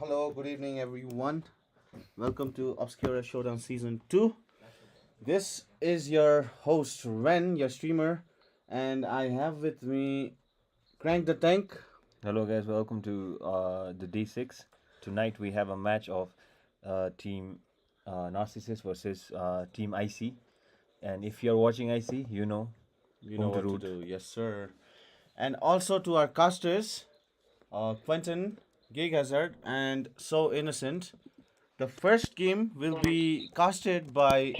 Hello, good evening, everyone. Welcome to Obscura Showdown Season 2. This is your host, Ren, your streamer, and I have with me Crank the Tank. Hello, guys. Welcome to the D6. Tonight we have a match of Team Narcissist versus Team IC. And if you're watching IC, you know You whom know to what to root. do, yes, sir. And also to our casters, Quentin, Gig Hazard, and So Innocent. The first game will be casted by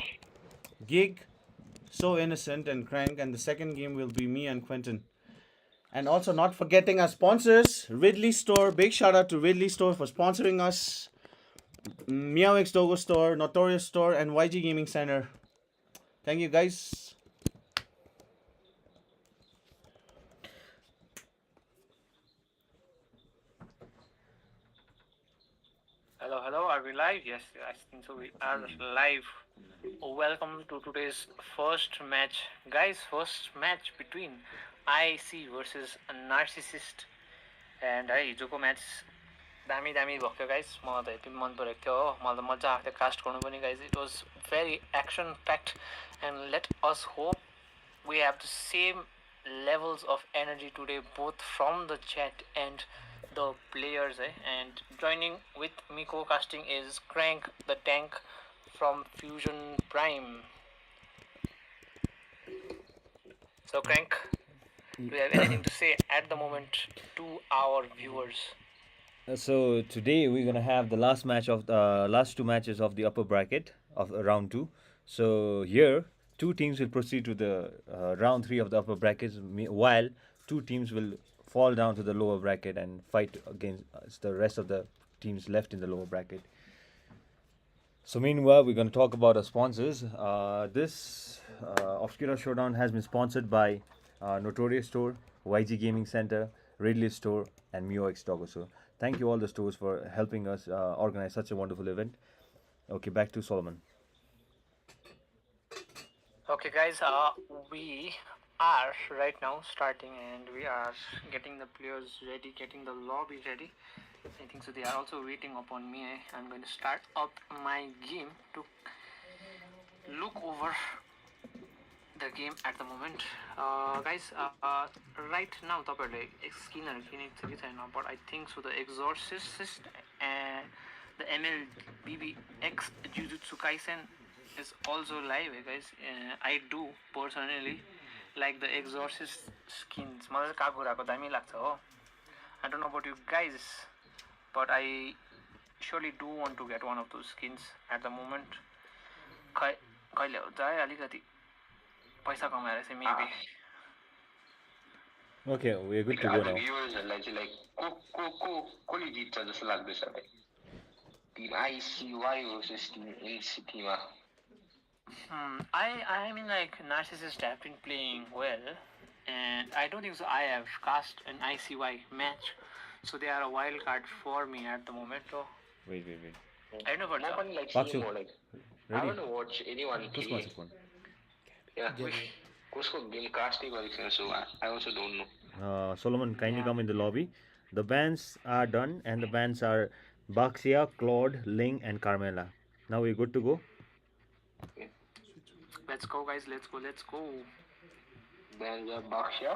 Gig, So Innocent, and Crank, and the second game will be me and Quentin. And also, not forgetting our sponsors, Ridley Store. Big shout out to Ridley Store for sponsoring us. Meowx Dogo Store, Notorious Store, and YG Gaming Center. Thank you, guys. Hello. Are we live? Yes, I think so. We are live. Welcome to today's first match, guys. First match between IC versus a Narcissist. And हिजोको match दामी भएको थियो guys. मलाई त यति मन परेको थियो हो. मलाई त मजा आएको थियो कास्ट गर्नु पनि guys. It was very action packed, and let us hope we have the same levels of energy today, both from the chat and the players. And joining with me co-casting is Crank the Tank from Fusion Prime. So Crank, do you have anything to say at the moment to our viewers? So today we're gonna have the last match of the last two matches of the upper bracket of round two. So here, two teams will proceed to the round three of the upper brackets, while two teams will fall down to the lower bracket and fight against the rest of the teams left in the lower bracket. So meanwhile, we're going to talk about our sponsors. This Obscura Showdown has been sponsored by Notorious Store, YG Gaming Center, Ridley Store, and MioX Doggo Store. Thank you all the stores for helping us organize such a wonderful event. Okay, back to Solomon. Okay, guys, we are right now starting, and we are getting the players ready, getting the lobby ready. I think so. They are also waiting upon me. I'm going to start up my game to look over the game at the moment. Guys, right now, तपाईँहरूले स्किनहरू किनेको छ कि छैन, but I think so. The Exorcist and the MLBBX Jujutsu Kaisen is also live, guys. I do personally like the Exorcist skins. मलाई चाहिँ काकुराको दामी लाग्छ हो. I don't know about you guys, but I surely do want to get one of those skins at the moment. कहिले हुन्छ है अलिकति पैसा कमाएर चाहिँ maybe. Okay, we're good to go now. भ्युवर्सहरूलाई चाहिँ लाइक कसले जित्छ जस्तो लाग्दैछ भाइ टिम आइसिवाई भर्सेस टिम एनसिटीमा I mean, like, Narcissist have been playing well, and I don't think so. I have cast an ICY match, so they are a wild card for me at the moment. So Wait. I don't know म what. पनि like Baksu. Same हो like I want to watch anyone Who's play my phone? या कसको game कास्टै गरेको छैन so I also don't know Solomon, kindly come in the lobby. The bans are done, and the bans are Baxia, Claude, Ling, and Carmela. Now we're good to go. Let's go, guys. Let's go. Then the Baxia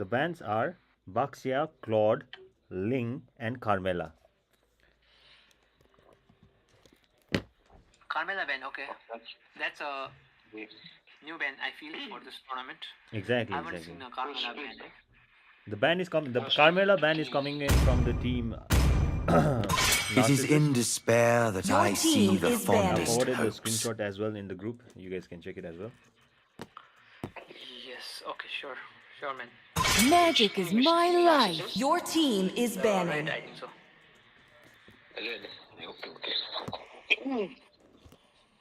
The bans are Baxia, Claude, Ling, and Carmela. Carmela ban, okay. That's a new ban, I feel, for this tournament. Exactly. I haven't seen a Carmela ban. The ban is coming. The Carmela ban is coming in from the team. It is in despair that I see the I fondest forwarded the hopes. screenshot as well in the group. You guys can check it as well. Yes, okay, sure, man. Magic is my life. Your team is Right, banning. I think so.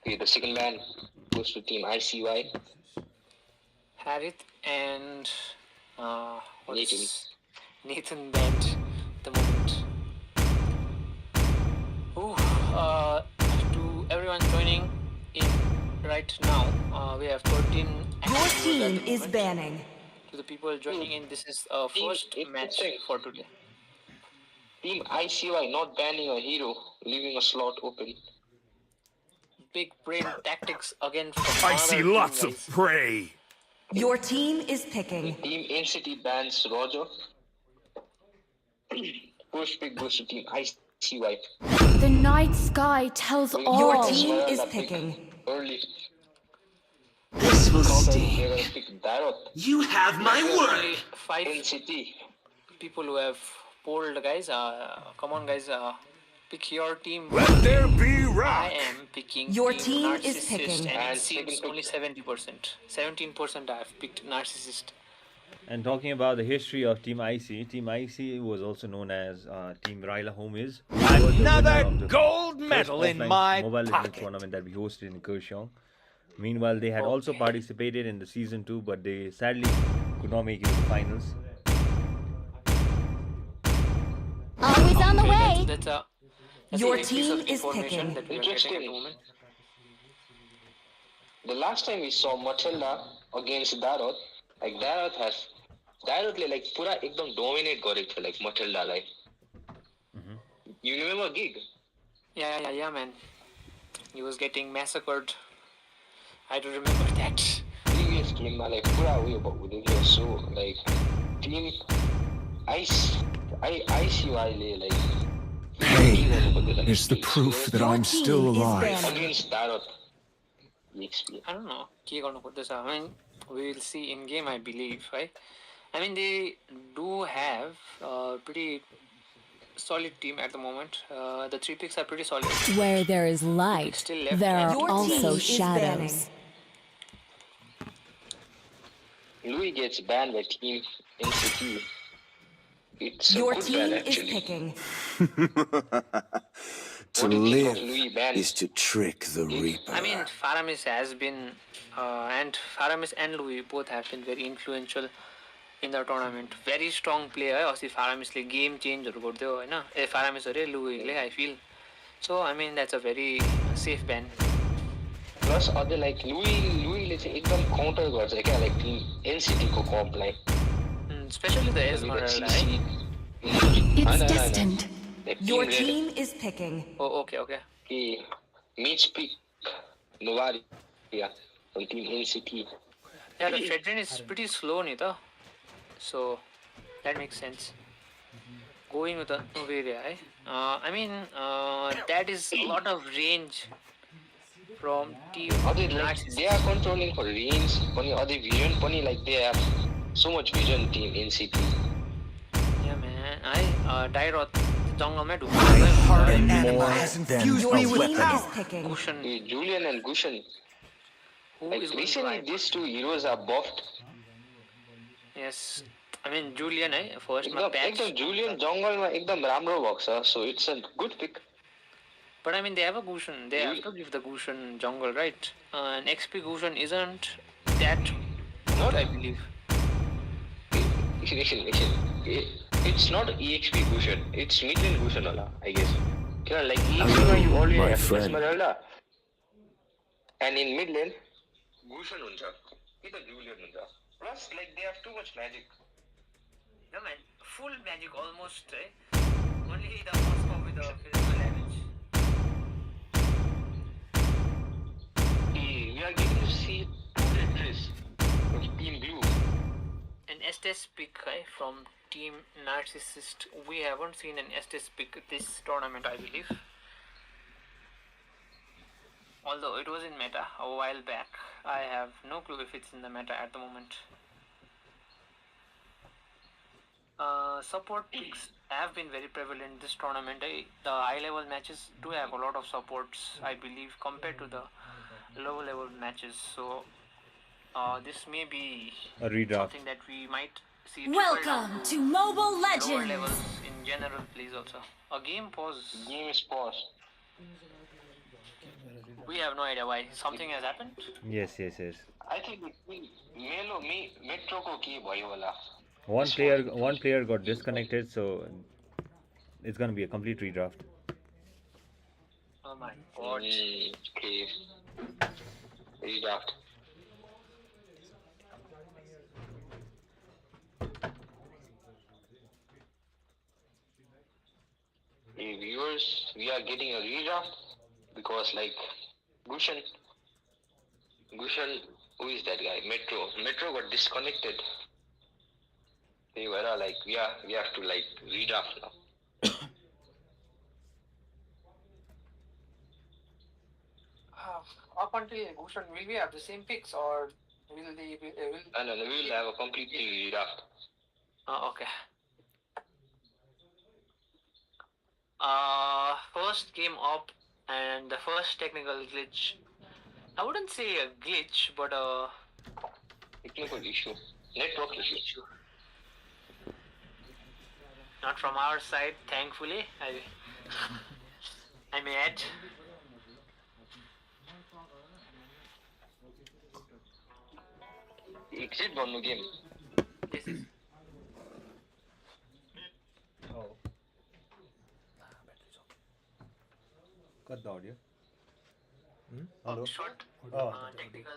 Okay, the second man goes to team ICY. Harith and Nathan. Nathan banned the moment. To everyone joining in right now, we have 13 Your active viewers at team the is moment. banning. To the people joining in, this is first match for today. Team ICY not banning a hero, leaving a slot open. Big brain tactics again from I another see team, lots of guys. prey. Your team is picking. Team NCT bans Roger. First pick goes to Team ICY. The night sky tells Your all. team Is picking. Early. This will They're sting. gonna pick Darot. You have my There are word. only 5 NCT. people who have polled, guys. Come on, guys. Pick your team. Let there be I rock. am picking Your team team is Narcissist, picking. and And it seems second only pick. 70%. 17% I have picked Narcissist. And talking about the history of Team IC was also known as Team Raila Home is. Another gold medal in my mobile legends pocket. tournament that we hosted in Kershong. Meanwhile, they had also participated in the season 2, but they sadly could not make it to the finals. Always on the Okay, way. that's a Your a piece of team is information picking. that we are getting at the Interesting. moment. The last time we saw Matilda against Darot, like Darotले like पुरा एकदम dominate गरेको थियो like Matildaलाई. You remember Gig? Yeah, man. He was getting massacred. I do remember that. Previous game मा like पुरा उयो हुँदै थियो. So like team ICY ले like Pain is the proof that I'm still team is alive. banned. against Darot. EXP. I don't know. के गर्नु खोज्दैछ? I mean, we will see in game, I believe, right? I mean, they do have a pretty solid team at the moment. The 3 picks are pretty solid. Where there is light, Still left there are and Your also team is shadows. Louis gets banned by Team NCT. It's Your a good team ban is actually. picking. To What do you think of live Louis ban? is to trick the Reaper. I mean, Faramis has been, and Faramis and Louis both have been very influential in the tournament. Very strong player. अस्ति Faramisले game changeहरू गरिदियो हैन? Faramis अरे Louisले I feel. So I mean that's a very safe ban. Plus अझै like Louisले चाहिँ एकदम counter गर्छ क्या like Team NCT को compलाई. Especially the Esmeralda. Right? It's destined. Like Your Team Red. team is picking. Oh, okay. कि Mitch pick Novari from Team NCT. Yeah, the Fredrin is pretty slow ni ta. So that makes sense. Going with the Novaria, eh? I mean, that is a lot of range from Team अझै like Narcissus. they are controlling for range पनि अझै vision पनि like they have so much vision Team NCT. Yeah, man. I Dairot जङ्गलमै My ढुक्छ. hardened animal has infused Your me with team is power. picking. Gushan, Julian and Gushan. who Like is going to recently win? these two heroes are buffed. Yes. I mean, Julian, first my एकदम patch. एकदम Julian जङ्गलमा एकदम राम्रो भएको छ. So it's a good pick. But I mean, they have a Gushan. They have to give the Gushan jungle, right? And XP Gushan isn't that good, I believe. It's not EXP Gushan. It's Midland Gushan होला, I guess. किन like EXP मा you already my have friend. Esmeralda. And in Midland Gushan हुन्छ. कि त Julian हुन्छ. Plus like they have too much magic. No man, full magic almost, eh? Only the Moscow with the physical damage. We are getting to see two red dress of Team Blue. An Estes pick from Team Narcissist. We haven't seen an Estes pick this tournament, I believe. Although it was in meta a while back. I have no clue if it's in the meta at the moment. Support picks have been very prevalent this tournament. The high level matches do have a lot of supports, I believe, compared to the low level matches. So this may be A redraft. something that we might see. trickle Welcome down to Mobile lower Legends. levels in general, please also. A game pause. Game is paused. We have no idea why. Something has happened. Yes. I think Metro को के भयो होला. One player got disconnected, so it's gonna be a complete redraft. Oh my god. Okay. Redraft. viewers, we are getting a redraft because like Gushan, who is that guy? Metro got disconnected. They were like, we have to like redraft now. Up until Bhushan, will we have the same picks or will they will? No, we will have a completely redraft. Okay. First game up and the first technical glitch. I wouldn't say a glitch, but a Technical issue, network issue. not from our side, thankfully. I may add. Exit one game. This is Cut the audio. short technical.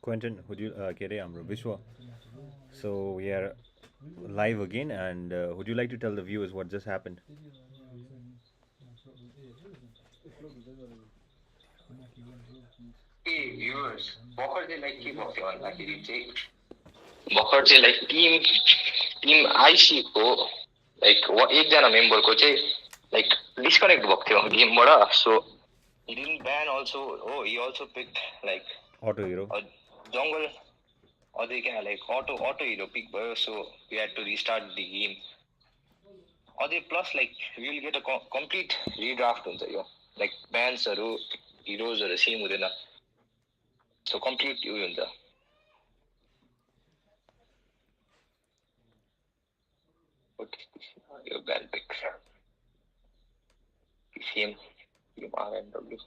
Quentin, would you Kere Amro Vishwa? So we are live again, and would you like to tell the viewers what just happened? Hey viewers, भर्खर चाहिँ like के भएको थियो भन्दाखेरि चाहिँ भर्खर चाहिँ like Tim आइसीको like एकजना मेम्बरको चाहिँ लाइक डिस्कनेक्ट भएको थियो गेमबाट सो he didn't ban also. Oh, he also picked like Auto Hero. a jungle अझै क्या like auto hero pick भयो so we had to restart the game. अझै plus like we will get a complete redraft हुन्छ यो like bansहरू heroesहरू same हुँदैन so complete उयो हुन्छ यो ban pick same team RNW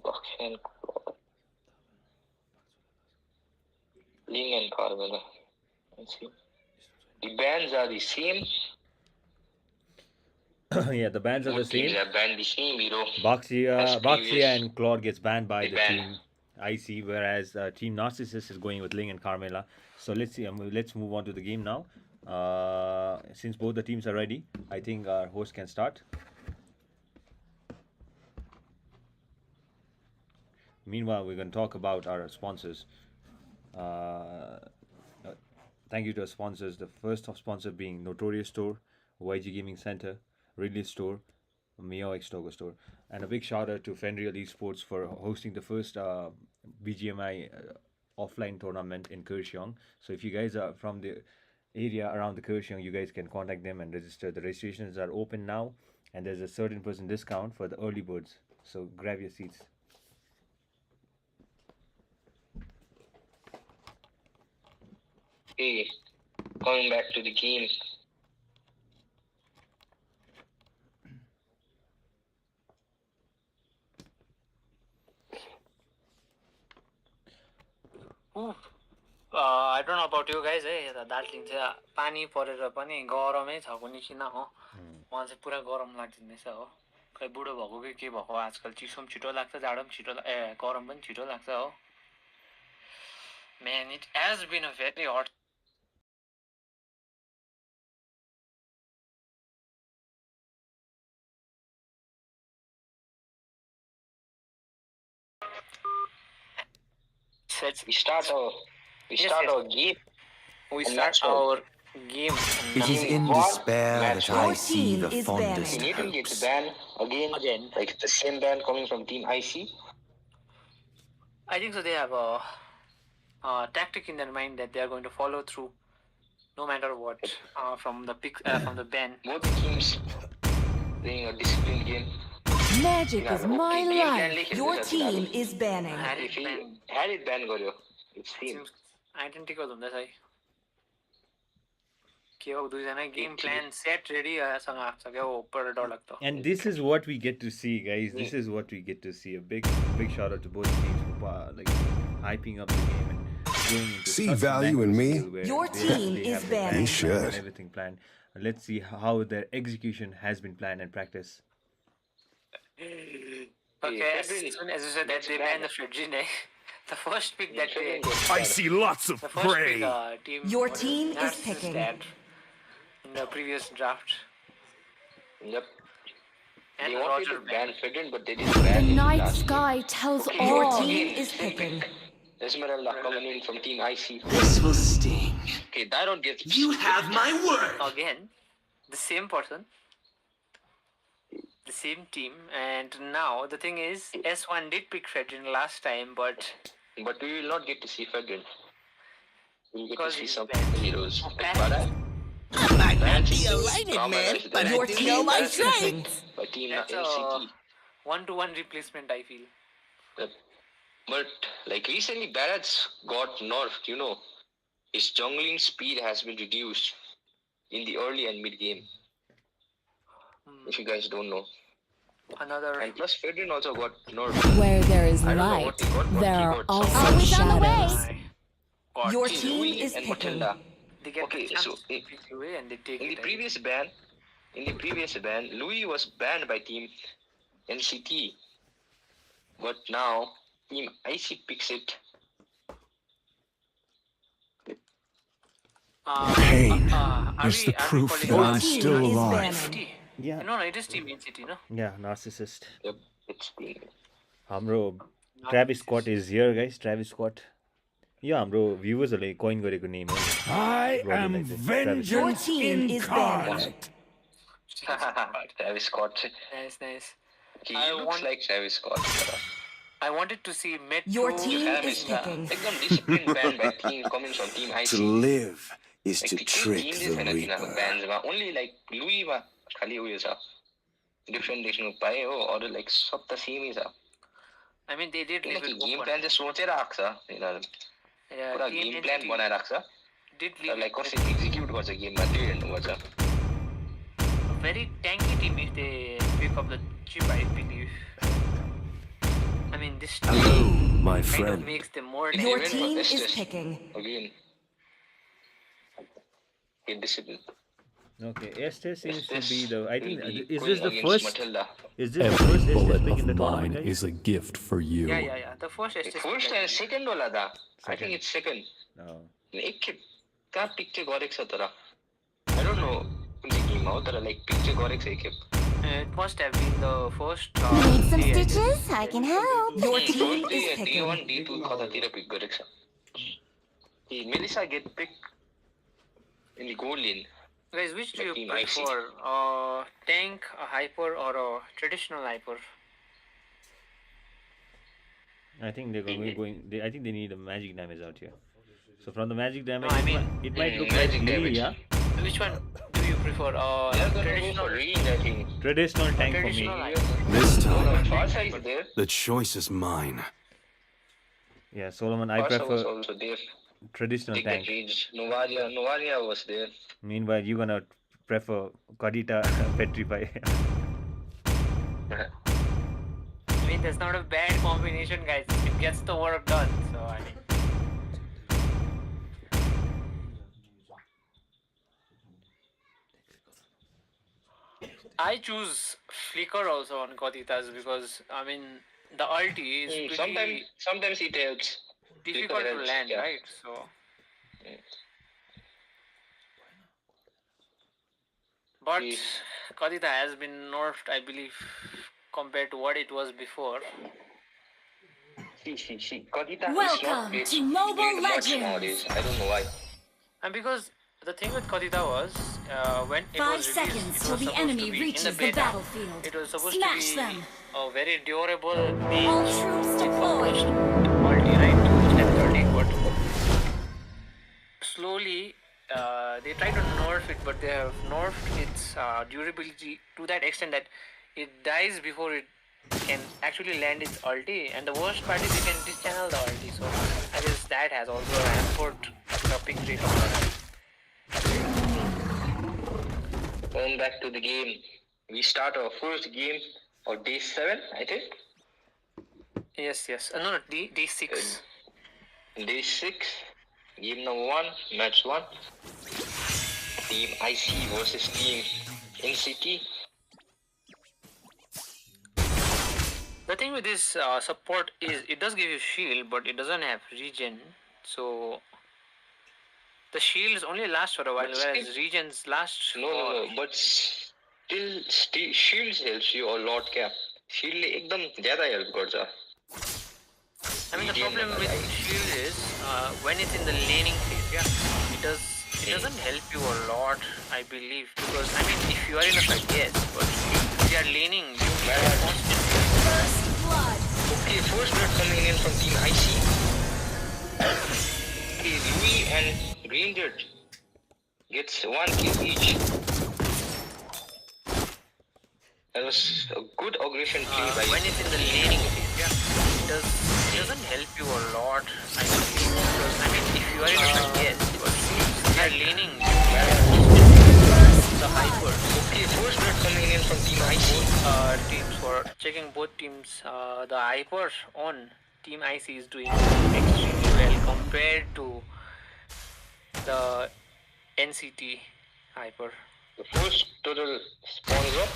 Boxen Ling and Carmela. Let's see. The bans are the same. Yeah, the bans are the Both teams same. have banned the same hero. Baxia previous. and Claude gets banned by They the ban. team IC, whereas Team Narcissus is going with Ling and Carmela. So let's see. Let's move on to the game now. Since both the teams are ready, I think our host can start. Meanwhile, we're going to talk about our sponsors. Thank you to our sponsors. The first sponsor being Notorious Store, YG Gaming Center, Ridley Store, Mio X Togo Store. And a big shout out to Fenrir Esports for hosting the first BGMI offline tournament in Kurseong. So if you guys are from the area around the Kurseong, you guys can contact them and register. The registrations are open now, and there's a certain % discount for the early birds. So grab your seats. Okay, coming back to the game. I don't know about you guys Darjeeling चाहिँ पानी परेर पनि गरमै छ कुनै किन हो मलाई चाहिँ पुरा गरम लाग्दैछ हो खै बुढो भएको कि के भएको आजकल चिसो पनि छिटो लाग्छ जाडो पनि छिटो गरम पनि छिटो लाग्छ हो Man, it has been a very hot We start our game. We And start that's all. our game. It is in One despair match that I Your see team the is fondest banning. Nathan gets hopes. banned again. Again. Like the same ban coming from Team IC. I think so. They have a tactic in their mind that they are going to follow through, no matter what. From the ban. Both teams playing a disciplined game. Magic is my game plan life. like Your this, team actually. is banning. Harry If he ban had it ban गर्यो, it seems. seems identical हुँदैछ है के हो दुईजना game plan set ready सँग आएको छ क्या हो पर डर लाग्दो And this is what we get to see, guys. This is what we get to see. A big shout out to both teams for like hyping up the game and going into See such value in magnitude me? skill where Your they team actually is have the banning. game You plan should. and everything planned. Let's see how their execution has been planned and practiced. Okay, as soon as you said that they banned the Fredrin the first pick that they I see lots of the first pick prey. team Your was team is Narcissus picking. had in the previous draft Yep. and They wanted Roger to ban Fedrin, but they didn't The ban him night last game. sky tells Okay, Your again, team is same picking. pick. Esmeralda coming in from Team IC. This will sting. Okay, Dyron gets. You have my word. again the same person the same team and now the thing is S1 did pick Fredrin last time but But we will not get to see Fedrin. We'll get to Because see he's some banned. heroes. Like Banned. Barat. I might not be a Karma lighted is man, there. but I Your do team know my is picking. strengths. By Team that's a NCT. one-to-one replacement I feel Yep. But like recently, Barat's got nerfed. You know, his jungling speed has been reduced in the early and mid game. If you guys don't know, another and plus Fedrin also got nerfed. Where there is I don't know light, what he got, but there he are got also some- shadows. God, Your see, team Louis is and picking. Matilda. they get Okay, the chance so to pick away and they take In the it previous ban, Louis was banned by Team NCT, but now Team IC picks it. Pain are is we- the are we proof calling that it I'm team still is alive. banning. Yeah. no it is Team NCT no Yeah, narcissist. Yep, it's Team. हाम्रो Travis Scott is here, guys. Travis Scott. यो हाम्रो भ्युवर्सहरूले coin गरेको name हो I Rolling am like this. Your vengeance team is banning. incarnate. Travis Scott. nice He I looks want- like Travis Scott. I wanted to see Metro Your team Have is his picking. एकदम disciplined ban by team coming from Team IC. To live is Like to the trick team the छैन तिनीहरूको reaper. bandsमा only like Louisमा खालि उयो छ different देख्नु पाए हो अरू लाइक सब त सेमै छ I mean they did leave किनकि it गेम open प्लान चाहिँ सोचेर आएको छ यिनीहरू yeah, पुरा Team गेम प्लान NCT बनाएर आएको छ did तर leave लाइक it कसरी एक्जिक्युट गर्छ गेममा त्यो हेर्नुपर्छ a very tanky team if they pick up the chip I believe I mean this Hello, my kind of friend. makes them more Your Even for team this is test. picking. Again, Get discipline. Okay, Esther seems to be the. I will think be is going this the against first? Matilda. Is this the Every first Estes bullet pick in the of tournament, mine guys? is a gift for you. Yeah. The first The STS first and second wala da. I think Second. it's second. No. एकखेप कहाँ pick चाहिँ गरेको छ तर I don't know कुन चाहिँ game हो तर लाइक पिक चाहिँ गरेको छ एकखेप It must have been the first. Need some day, I guess. stitches? I can help. Your team First is picking. D1 D2 कतातिर पिक गरेको छ Hey, Melissa get picked in the goal lane. Guys, which do you Team IC. prefer? Tank, a hyper, or a traditional hyper? I think they're going. I think they need a magic damage out here. So from the magic damage, I mean, it might look like magic Lee, damage. yeah. Which one do you prefer? They're gonna go Traditional, for range, I think. Traditional tank for me. traditional hyper. This No, time, Farsa is there. the choice is mine. Yeah, Solomon, I Farsa was prefer also there. traditional Take that tank. range. Novaria was there. Meanwhile, you're gonna prefer Kadita Petrify. I mean, that's not a bad combination, guys. It gets the work done. So I mean, I choose Flicker also on Koditas because I mean the ulti is pretty Sometimes it helps. difficult Flicker to helps, land, yeah. right? So, but Yes. Kodita has been nerfed, I believe, compared to what it was before. See. Kadita is Welcome not played to Mobile played much Legends. nowadays. I don't know why. And because the thing with Kodita was when it 5 was released, seconds it till was the supposed enemy to be reaches in the the beta. battlefield. It was supposed Smash to be them. a very durable being All troops deployed. multi, right? Step 30, but slowly they try to nerf it, but they have nerfed its durability to that extent that it dies before it can actually land its ulti. And the worst part is you can dischannel the ulti. So I guess that has also hampered the pick rate of the Going back to the game, we start our first game of day 7, I think. Yes. No, D6. Day 6, game number 1, match 1. Team IC versus Team NCT. The thing with this support is it does give you shield, but it doesn't have regen. So the shields only last for a while, But whereas still- regens last. No, but still shields helps you a lot क्या shield ले एकदम ज़्यादा help गर्छ I mean, the Regen problem with like- shield is when it's in the laning phase, yeah, it doesn't help you a lot, I believe, because I mean, if you are in a fight, yes, but if you are laning, you need constant. First blood. Okay, first blood coming in from Team IC. Okay, Louis and Granger gets 1 kill each. That was a good aggression play by When it's in the laning phase, yeah, it doesn't help you a lot, I believe, because I mean, if you are in a fight, yes, but if you are laning, you need constant the hyper. Okay, first blood coming in from Team IC. Teams for checking both teams. The hyper on Team IC is doing extremely well compared to the NCT hyper. The first total spawns up.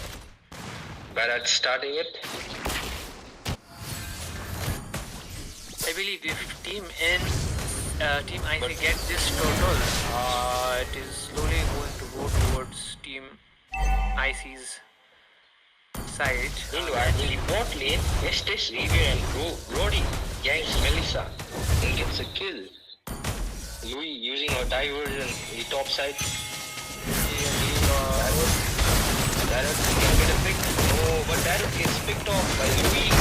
Barrett starting it. I believe if Team IC get this total, it is slowly going to go towards Team IC's side. Meanwhile, in the bot lane, Estes, Rivian and Brody ganks Melissa and gets a kill. Louis using a diversion in the top side. Darrell can get a pick. No, but Darrell gets picked off by Louis.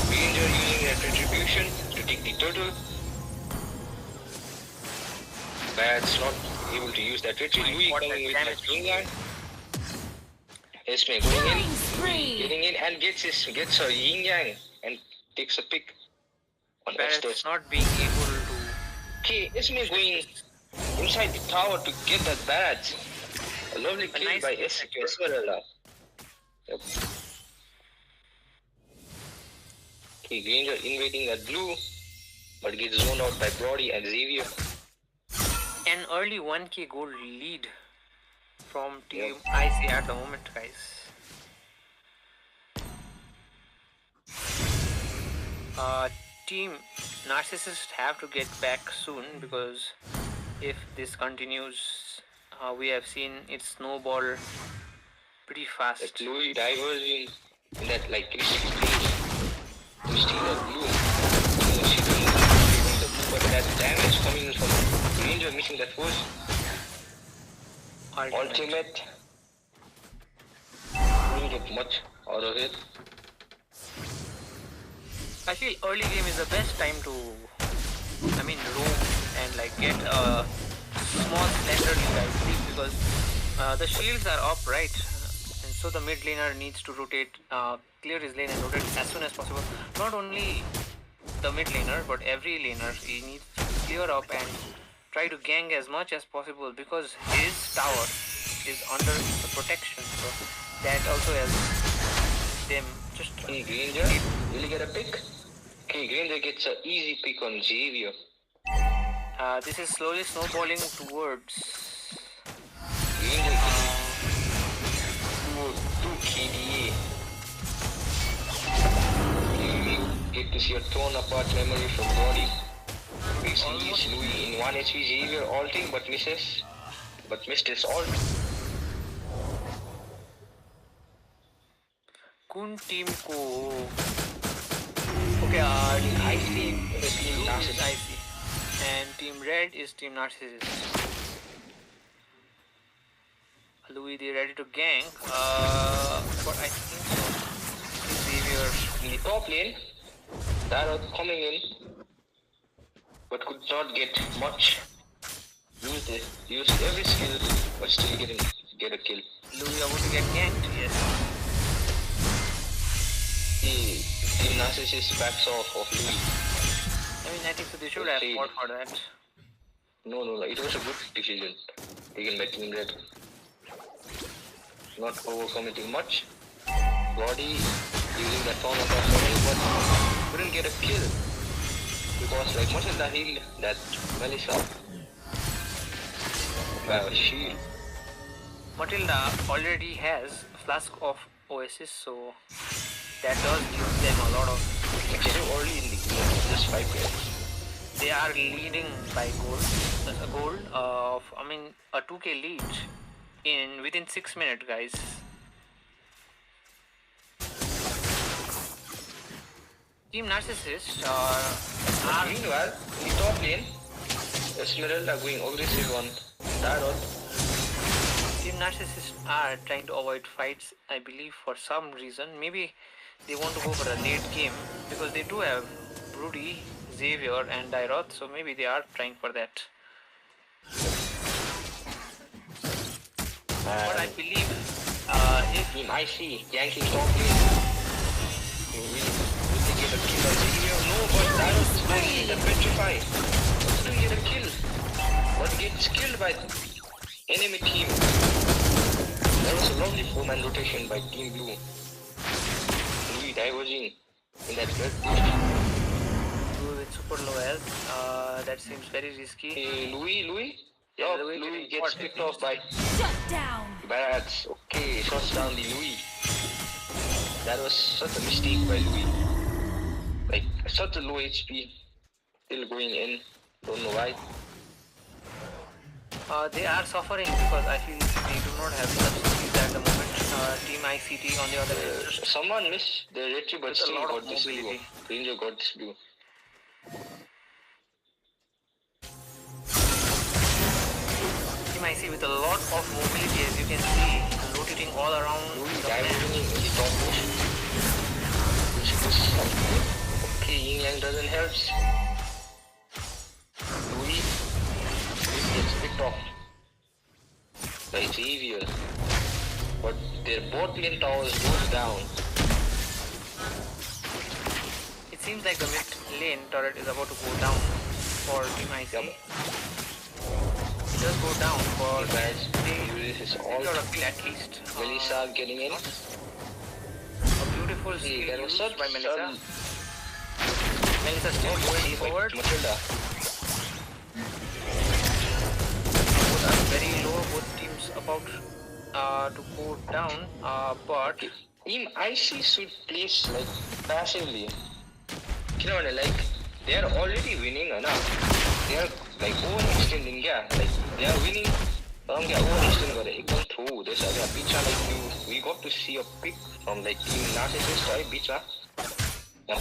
Ranger using that retribution to take the turtle. Bad's not able to use that retreat. Louis coming with that yin yang. Esme going in. Killing spree. Getting in and gets a yin yang and takes a pick on Barrett's Estes. not being able to. Okay, Esme going inside the tower to get that badge. A lovely kill nice by secure. Esmeralda. Yep. Okay, Granger invading that blue, but gets zoned out by Brody and Xavier. An early 1k gold lead from Team Yep. IC at the moment, guys. Team Narcissist have to get back soon because if this continues, we have seen it snowball pretty Like fast. Louis diverging in that like risky place to steal that blue. She doing the blue, but that damage coming from Ranger missing that first ultimate. Didn't get much out of it. I feel early game is the best time to, roam and like get a small slender lead, I believe, because the shields are up, right? And so the mid laner needs to rotate, clear his lane and rotate as soon as possible. Not only the mid laner, but every laner, he needs to clear up and try to gang as much as possible because his tower is under the protection. So that also helps them just. Hey, Granger, will you get a pick? Okay, Granger gets an easy pick on Xavier. This is slowly snowballing towards. Granger to KDA. You get to see a torn apart memory from body. Basically, it's Louis in 1 HP Xavier ulting but misses. But missed his ult. Kun team ko. Okay, I see the team Blue is Narcissus. IC and team red is team Narcissus. Louis, they ready to gang. But I think so. Xavier. In the top lane, Darrow coming in, but could not get much. Used every skill, but still get a kill. Louis about to get ganked. Yes. Team Narcissus backs off of Louis. I think so. They should have fought for that. No, it was a good decision taken by Team Red. Not overcommitting much. Body using that form of summon, but couldn't get a kill because like much as the heal that Melissa shield. Matilda already has Flask of Oasis, so that does give them a lot of. It's so early in the game, just 5 minutes. They are leading by gold. A gold of, a 2k lead within 6 minutes, guys. Team Narcissist are Meanwhile, in the top lane, Esmeralda going aggressive on Tarot. Team Narcissists are trying to avoid fights, I believe, for some reason. Maybe they want to go for a late game because they do have Broody, Xavier, and Dyroth, so maybe they are trying for that. But I believe if Team IC, yanking top lane. Will they get a kill on Xavier? No, but Tarot is going to petrify. Still get a kill, but gets killed by enemy team. That was a lovely 4-man rotation by Team Blue. Louis diverging in that red bush. Blue with super low health, that seems very risky. Hey, Louis? Yeah, Yeah, Louis Louis getting gets caught. picked off by Shut down. Bats. Okay, shots down the Louis. That was such a mistake by Louis. Like, such a low HP. Still going in. Don't know why. They are suffering because I feel they do not have such skills at the moment. Team ICT on the other hand, just Someone missed the retry, but with a still lot got of this blue. mobility. Ranger got this blue. Team IC with a lot of mobility, as you can see, rotating all around Louis the map. diving in the top bush. Which is something. Okay, Yin Yang doesn't help. Louis gets picked off by Xavier. But their bot lane towers goes down. It seems like the mid lane turret is about to go down for Team IC. Yep. Just go down for Guys, they uses his got ult. a kill at least. Melissa getting in. A beautiful Hey, skill that was used such by Melissa. a Melissa still going forward. Matilda. down, but Okay. Team IC should place like passively. Like they are already winning, they are like overextending, yeah. Like they are winning. Overextending got it. Through this, like we got to see a pick from like Team Narcissist, right? Bicha. Now,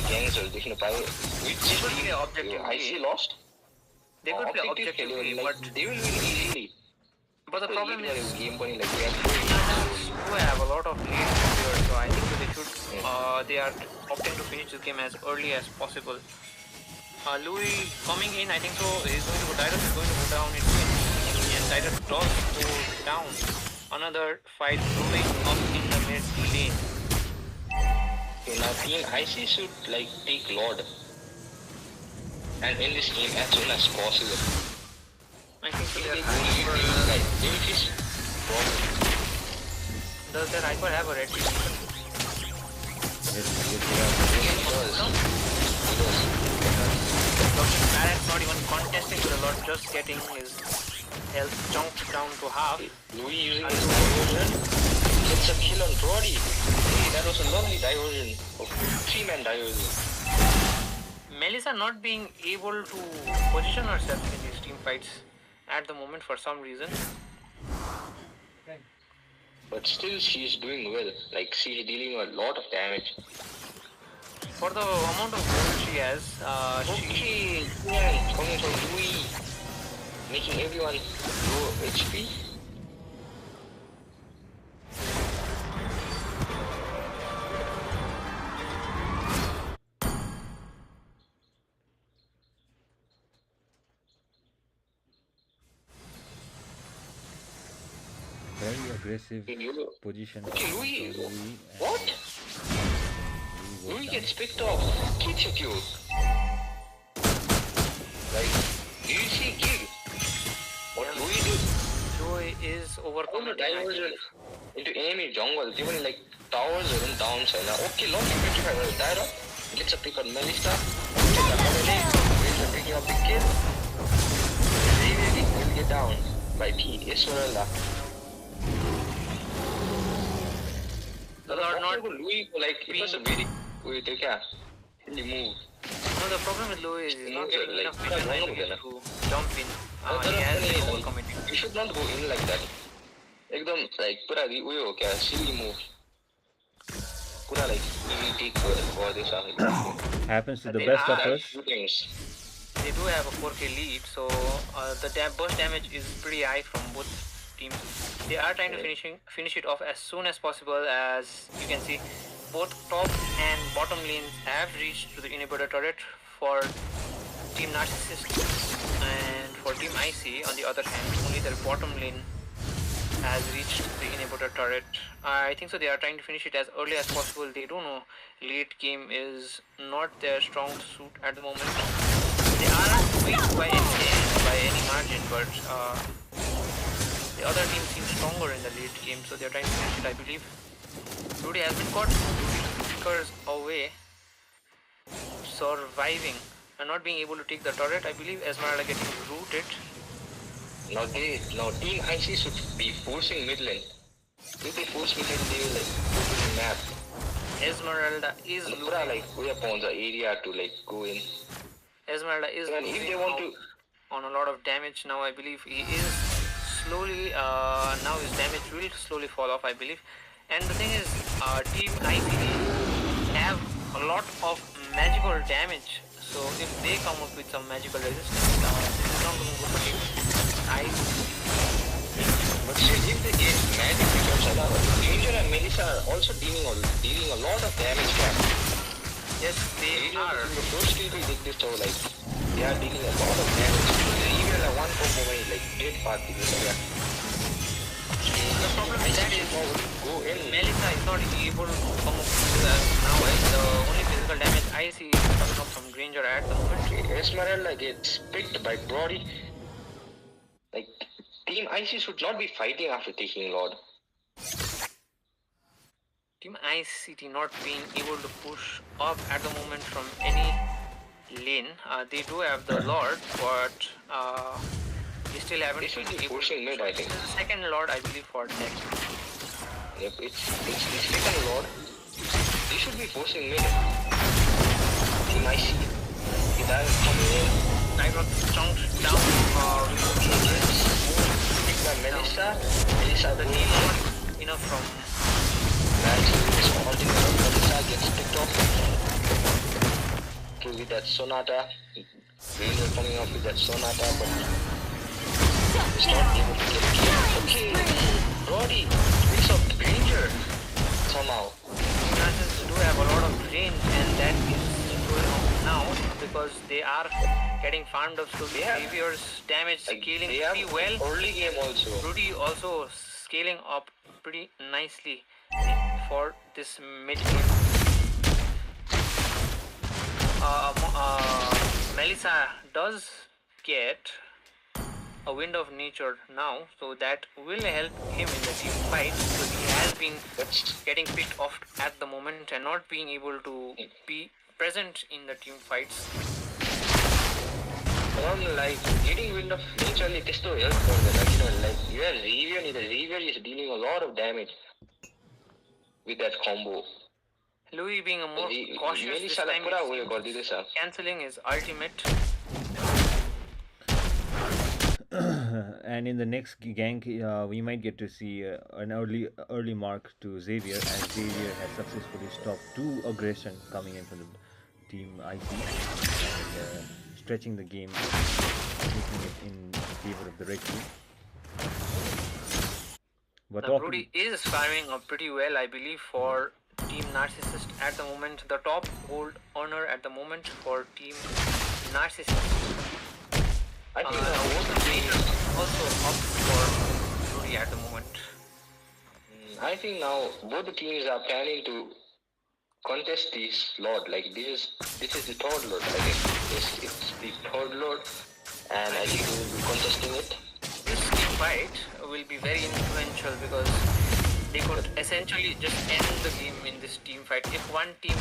gangs are which could team play objectively. IC lost. They could play Objective objectively, like, but they will win easily. the problem is game point like who have a lot of lead here, so I think they should they are opting to finish this game as early as possible. Louis coming in, I think so. He's going to go. Titus is going to go down in and Titus does go down. Another fight brewing up in the mid lane. Okay, now Team IC should like take Lord and end this game as soon as possible. I think so. They will like finish problem. Does the Hyper have a red team? Yes, Barrett's not even contesting with a lot, just getting his health chunked down to half. Louis using his diversion gets a kill on Brody. Hey, that was a lovely diversion. 3-man diversion. Melissa not being able to position herself in these team fights at the moment for some reason. But still she's doing well. Like she's dealing a lot of damage. For the amount of gold she has, Okay, yeah, coming from Louis, making everyone low HP. very aggressive Okay, you- position. Okay, Louis, from Louis, what? and Louis goes gets picked off. Kill. Like, do you see Gig? What Louis do? Joy is All the overcoming. diversion into enemy jungle, even like towers are in downside. Now, okay, long 55 Tyra gets a pick on Melissa. Melissa picking up the kill. Really will get down by P. Esmeralda. Those are not. Louis, like, it was a very good move. No, the problem with Louis is he's not getting Like, enough vision like, to jump in. But He has been like, overcommitting. you should not go in like that. एकदम like पूरा वो हो क्या silly move. पूरा like easy take for this happens to the They best of are- us. They do have a 4k lead, so the burst damage is pretty high from both teams. They are trying to finish it off as soon as possible. As you can see, both top and bottom lanes have reached to the inhibitor turret for Team Narcissist, and for Team IC on the other hand, only their bottom lane has reached the inhibitor turret. I think so they are trying to finish it as early as possible. They do know late game is not their strong suit at the moment. They are not weak by any margin, but the other team seems stronger in the late game, so they are trying to finish it, I believe. Rudy has been caught 2 flickers away, surviving and not being able to take the turret. I believe Esmeralda getting rooted. Now Team IC should be forcing mid lane. If they force mid lane, they will like go to the map. Esmeralda is Pura losing. like go upon the area to like go in. Esmeralda is And if losing they want out to, on a lot of damage now. I believe he is slowly. Now his damage will slowly fall off, I believe. And the thing is, Team ICD have a lot of magical damage. So if they come up with some magical resistance, this is not going to go for Team ICD. but still if they get magic because Danger and Melissa are also dealing a lot of damage here. Yes, they are. In the first kill we did this so like they are dealing a lot of damage. Even a one combo when like dead part because of that. The problem with that is Go in. Melissa is not able to come up with now. The only physical damage I see is coming up from Granger at the moment. Esmeralda gets picked by Brody. Like, Team IC should not be fighting after taking Lord. Team ICT not being able to push up at the moment from any lane. They do have the Lord, but they still haven't They should been be able pushing mid, I think. Second Lord, I believe, for next. Yep, it's taken a lot. They should be forcing mid. Team IC. The dive is coming in. I got chunked down. Picked by Melissa. Melissa The going team in. not enough from. Melissa gets picked off. Okay, with that Sonata. Ranger coming up with that Sonata, but it's not able to get a kill. Okay, Brody picks up Ranger somehow. Chances do have a lot of range, and that is going on now because they are getting farmed up. So Yeah. Xavier's damage Like, scaling they have pretty well. early game also. Rudy also scaling up pretty nicely for this mid game. Melissa does get a wind of nature now, so that will help him in the team fight because he has been getting picked off at the moment and not being able to be present in the team fights. Like getting wind of nature like this to help for the like like you have Xavier and the Xavier is dealing a lot of damage with that combo. Louis being a more cautious this time, cancelling his ultimate. And in the next gank, we might get to see an early mark to Xavier, as Xavier has successfully stopped 2 aggression coming in from the team IC and stretching the game, making it in favor of the red team. But Now, Brody is firing up pretty well, I believe, for Team Narcissist at the moment. The top gold earner at the moment for Team Narcissist. I think Also up for Brody at the moment. I think now both the teams are planning to contest this Lord. Like this is the third Lord. I think it's the third Lord, and I think they will be contesting it. This team fight will be very influential because they could essentially just end the game in this team fight. If one team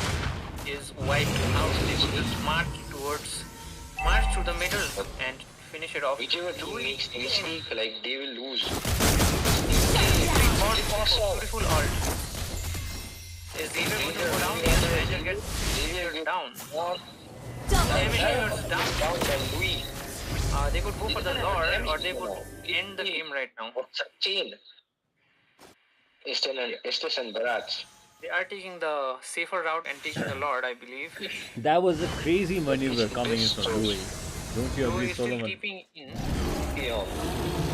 is wiped out, they could just march through the middle and finish it off. Whichever team makes the mistake, like they will lose. Beautiful ult. Is Xavier going to go down? Xavier gets down. Xavier's down. Down by Louis. They could go for the Lord or they could end the game right now. What's a chain? Estes and Barats. They are taking the safer route and taking the Lord, I believe. that was a crazy maneuver coming in from Louis. Don't you Louis agree, is still Solomon? keeping in. Yeah.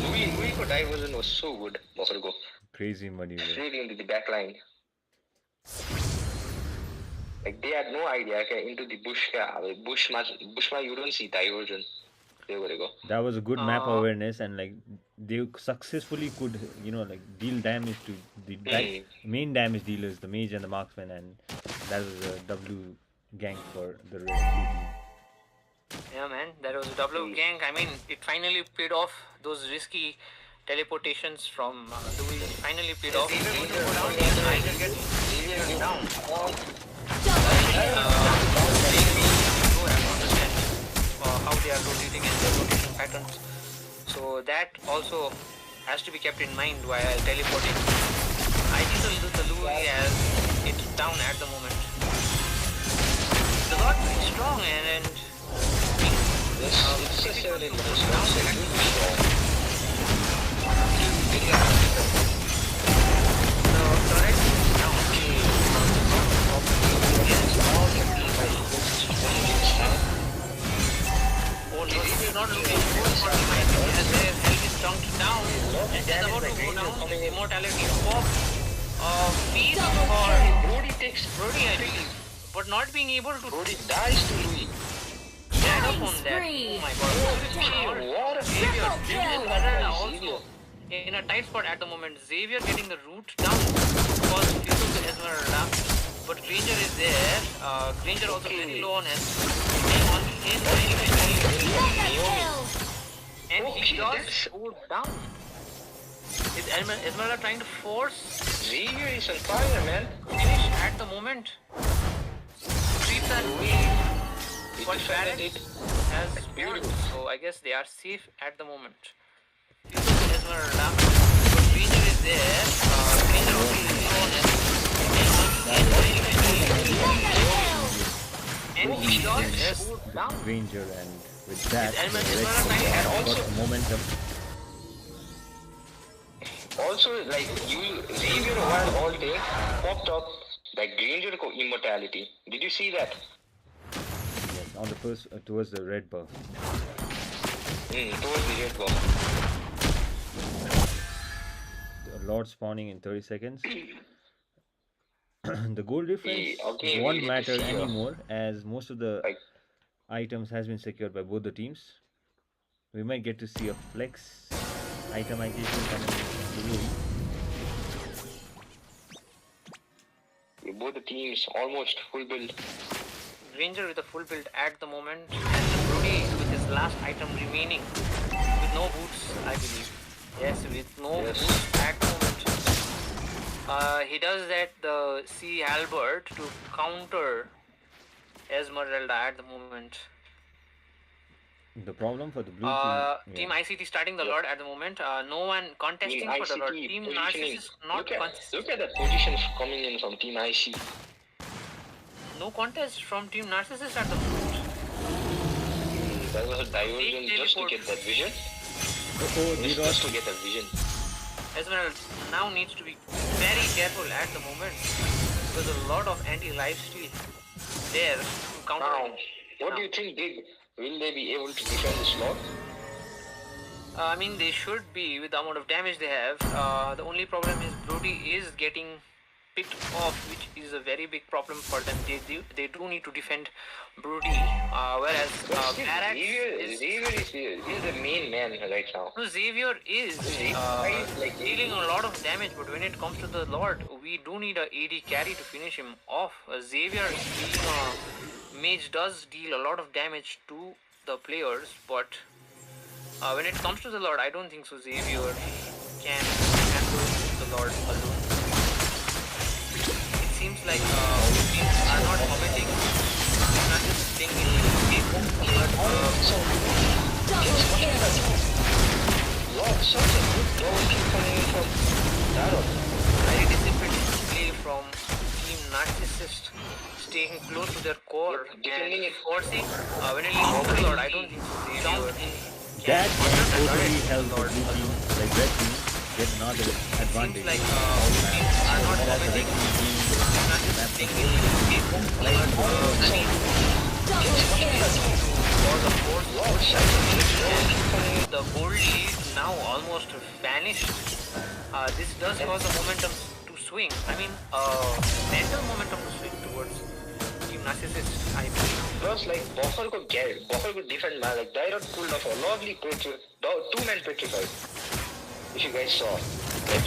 Louis for diversion was so good. Go Crazy maneuver. straight into the back line. Like they had no idea. Okay, into the bush. Bush you don't see diversion. There we go. That was a good map awareness, and like they successfully could, like deal damage to the main damage dealers, the mage and the marksman, and that was a W gank for the red blue team. Yeah, man, that was a W gank. I mean, it finally paid off. Those risky teleportations from Louis finally paid off. Xavier going to go down. Xavier gets down. How they are rotating and their rotation patterns. So that also has to be kept in mind while teleporting. I think the Louis has it down at the moment. The Lord is strong and not looking good for him. I think as their health is chunked down and they're about to go down. Immortality pop. Feast for Brody takes Brody, I believe, but not being able to Brody dies to Louis. stand up on that. Oh my god. What a Xavier kill. also in a tight spot at the moment. Xavier getting the root down because he took the Esmeralda. But Granger is there. Granger also very low on health. On his and he does go down. Is Esmeralda trying to force Xavier is on fire, man. finish at the moment? Creeps are what Barrett has built. So I guess they are safe at the moment. Esmeralda. But Granger is there. Granger also And he dodges The down. Granger, and with that, the element Red is Team and got also- momentum. Also, like you, Xavier while all day popped up like Granger immortality. Did you see that? Yes, on the first towards the red buff. Towards the red buff. The Lord spawning in 30 seconds. The gold difference okay, won't we get to matter see, anymore, as most of the Like items has been secured by both the teams. We might get to see a flex itemization coming from Louis. both the teams almost full build. Ranger with a full build at the moment, and Brody with his last item remaining, with no boots, I believe. Yes, with no Yes. boots at the moment. He does that the Sea Halberd to counter Esmeralda at the moment. The problem for the blue team. Team Yeah. ICT starting the Lord at the moment. No one contesting Team for the Lord. ICT Team positioning. Narcissus not Look contesting. at the positions coming in from Team IC. No contest from Team Narcissus at the moment. That was a diversion Big just to teleport. get that vision. Oh, Just to get that vision. Esmeralda now needs to be very careful at the moment because a lot of anti-lifesteal there to counter. Now, what do you think, Big? Will they be able to defend this lot? I mean, they should be with the amount of damage they have. The only problem is Brody is getting picked off, which is a very big problem for them. They do need to defend Brody, whereas But still, Barracks Xavier is he's the main man right now. No, Xavier is dealing a lot of damage, but when it comes to the Lord, we do need a AD carry to finish him off. Xavier being a mage does deal a lot of damage to the players, but when it comes to the Lord, I don't think so. Xavier can handle the Lord alone. It seems like teams are not committing, not just thinking, Such a good double kill coming in from Darrow. very disciplined play from Team Narcissist, staying close to their core Defending and it. forcing when it comes to the Lord. I don't think they That can totally helped the blue team, like red team, get another Seems advantage. like teams are not Whereas the red committing, team not just thinking, I mean, was of course the gold lead now almost vanished. This does cause the momentum to swing. I mean, mental momentum to swing towards Team Narcissist, I believe. Plus, like, Buffer could defend man. Like, Dyrot pulled off a lovely two-man petrified. If you guys saw. Like,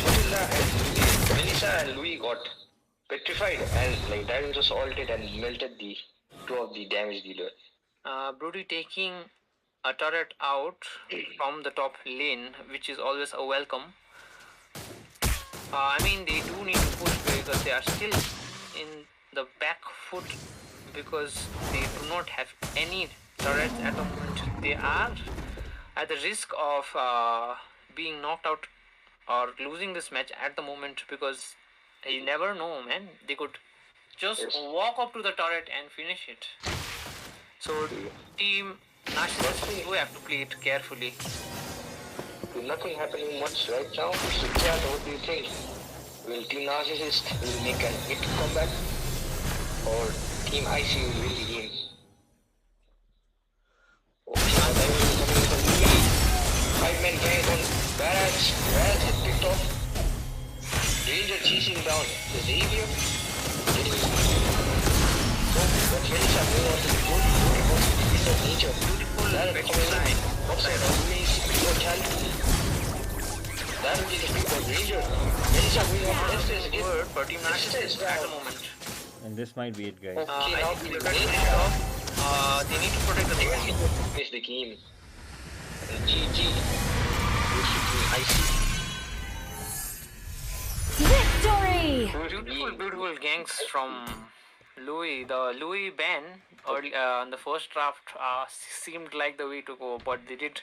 Melissa and Louis got petrified, and, like, Dyrot just ulted and melted the two of the damage dealer. Brody taking a turret out from the top lane, which is always a welcome. I mean, they do need to push because they are still in the back foot because they do not have any turrets at the moment. They are at the risk of being knocked out or losing this match at the moment because you never know, man. They could just walk up to the turret and finish it. So, Team Narcissist do have to play it carefully. Nothing happening much right now. So, Chad, what do you think? Will Team Narcissist will make an hit comeback? Or Team IC will win the game? Okay, now that was coming from me. 5-man gang on Barracks. Barracks is picked off. Ranger chasing down the Xavier. But Melissa moving on to the good because of the piece of nature. Beautiful That is coming in. Upside of Louis, immortality. That will be the pick of Ranger. Melissa moving on to Estes again. Word for Team Narcissist at the moment. And this might be it, guys. Okay, I now think the they main they need to protect the base. finish the game. And GG. Goes to Team IC. Victory! Beautiful gangs from Louis. The Louis ban early, in the first draft seemed like the way to go, but they did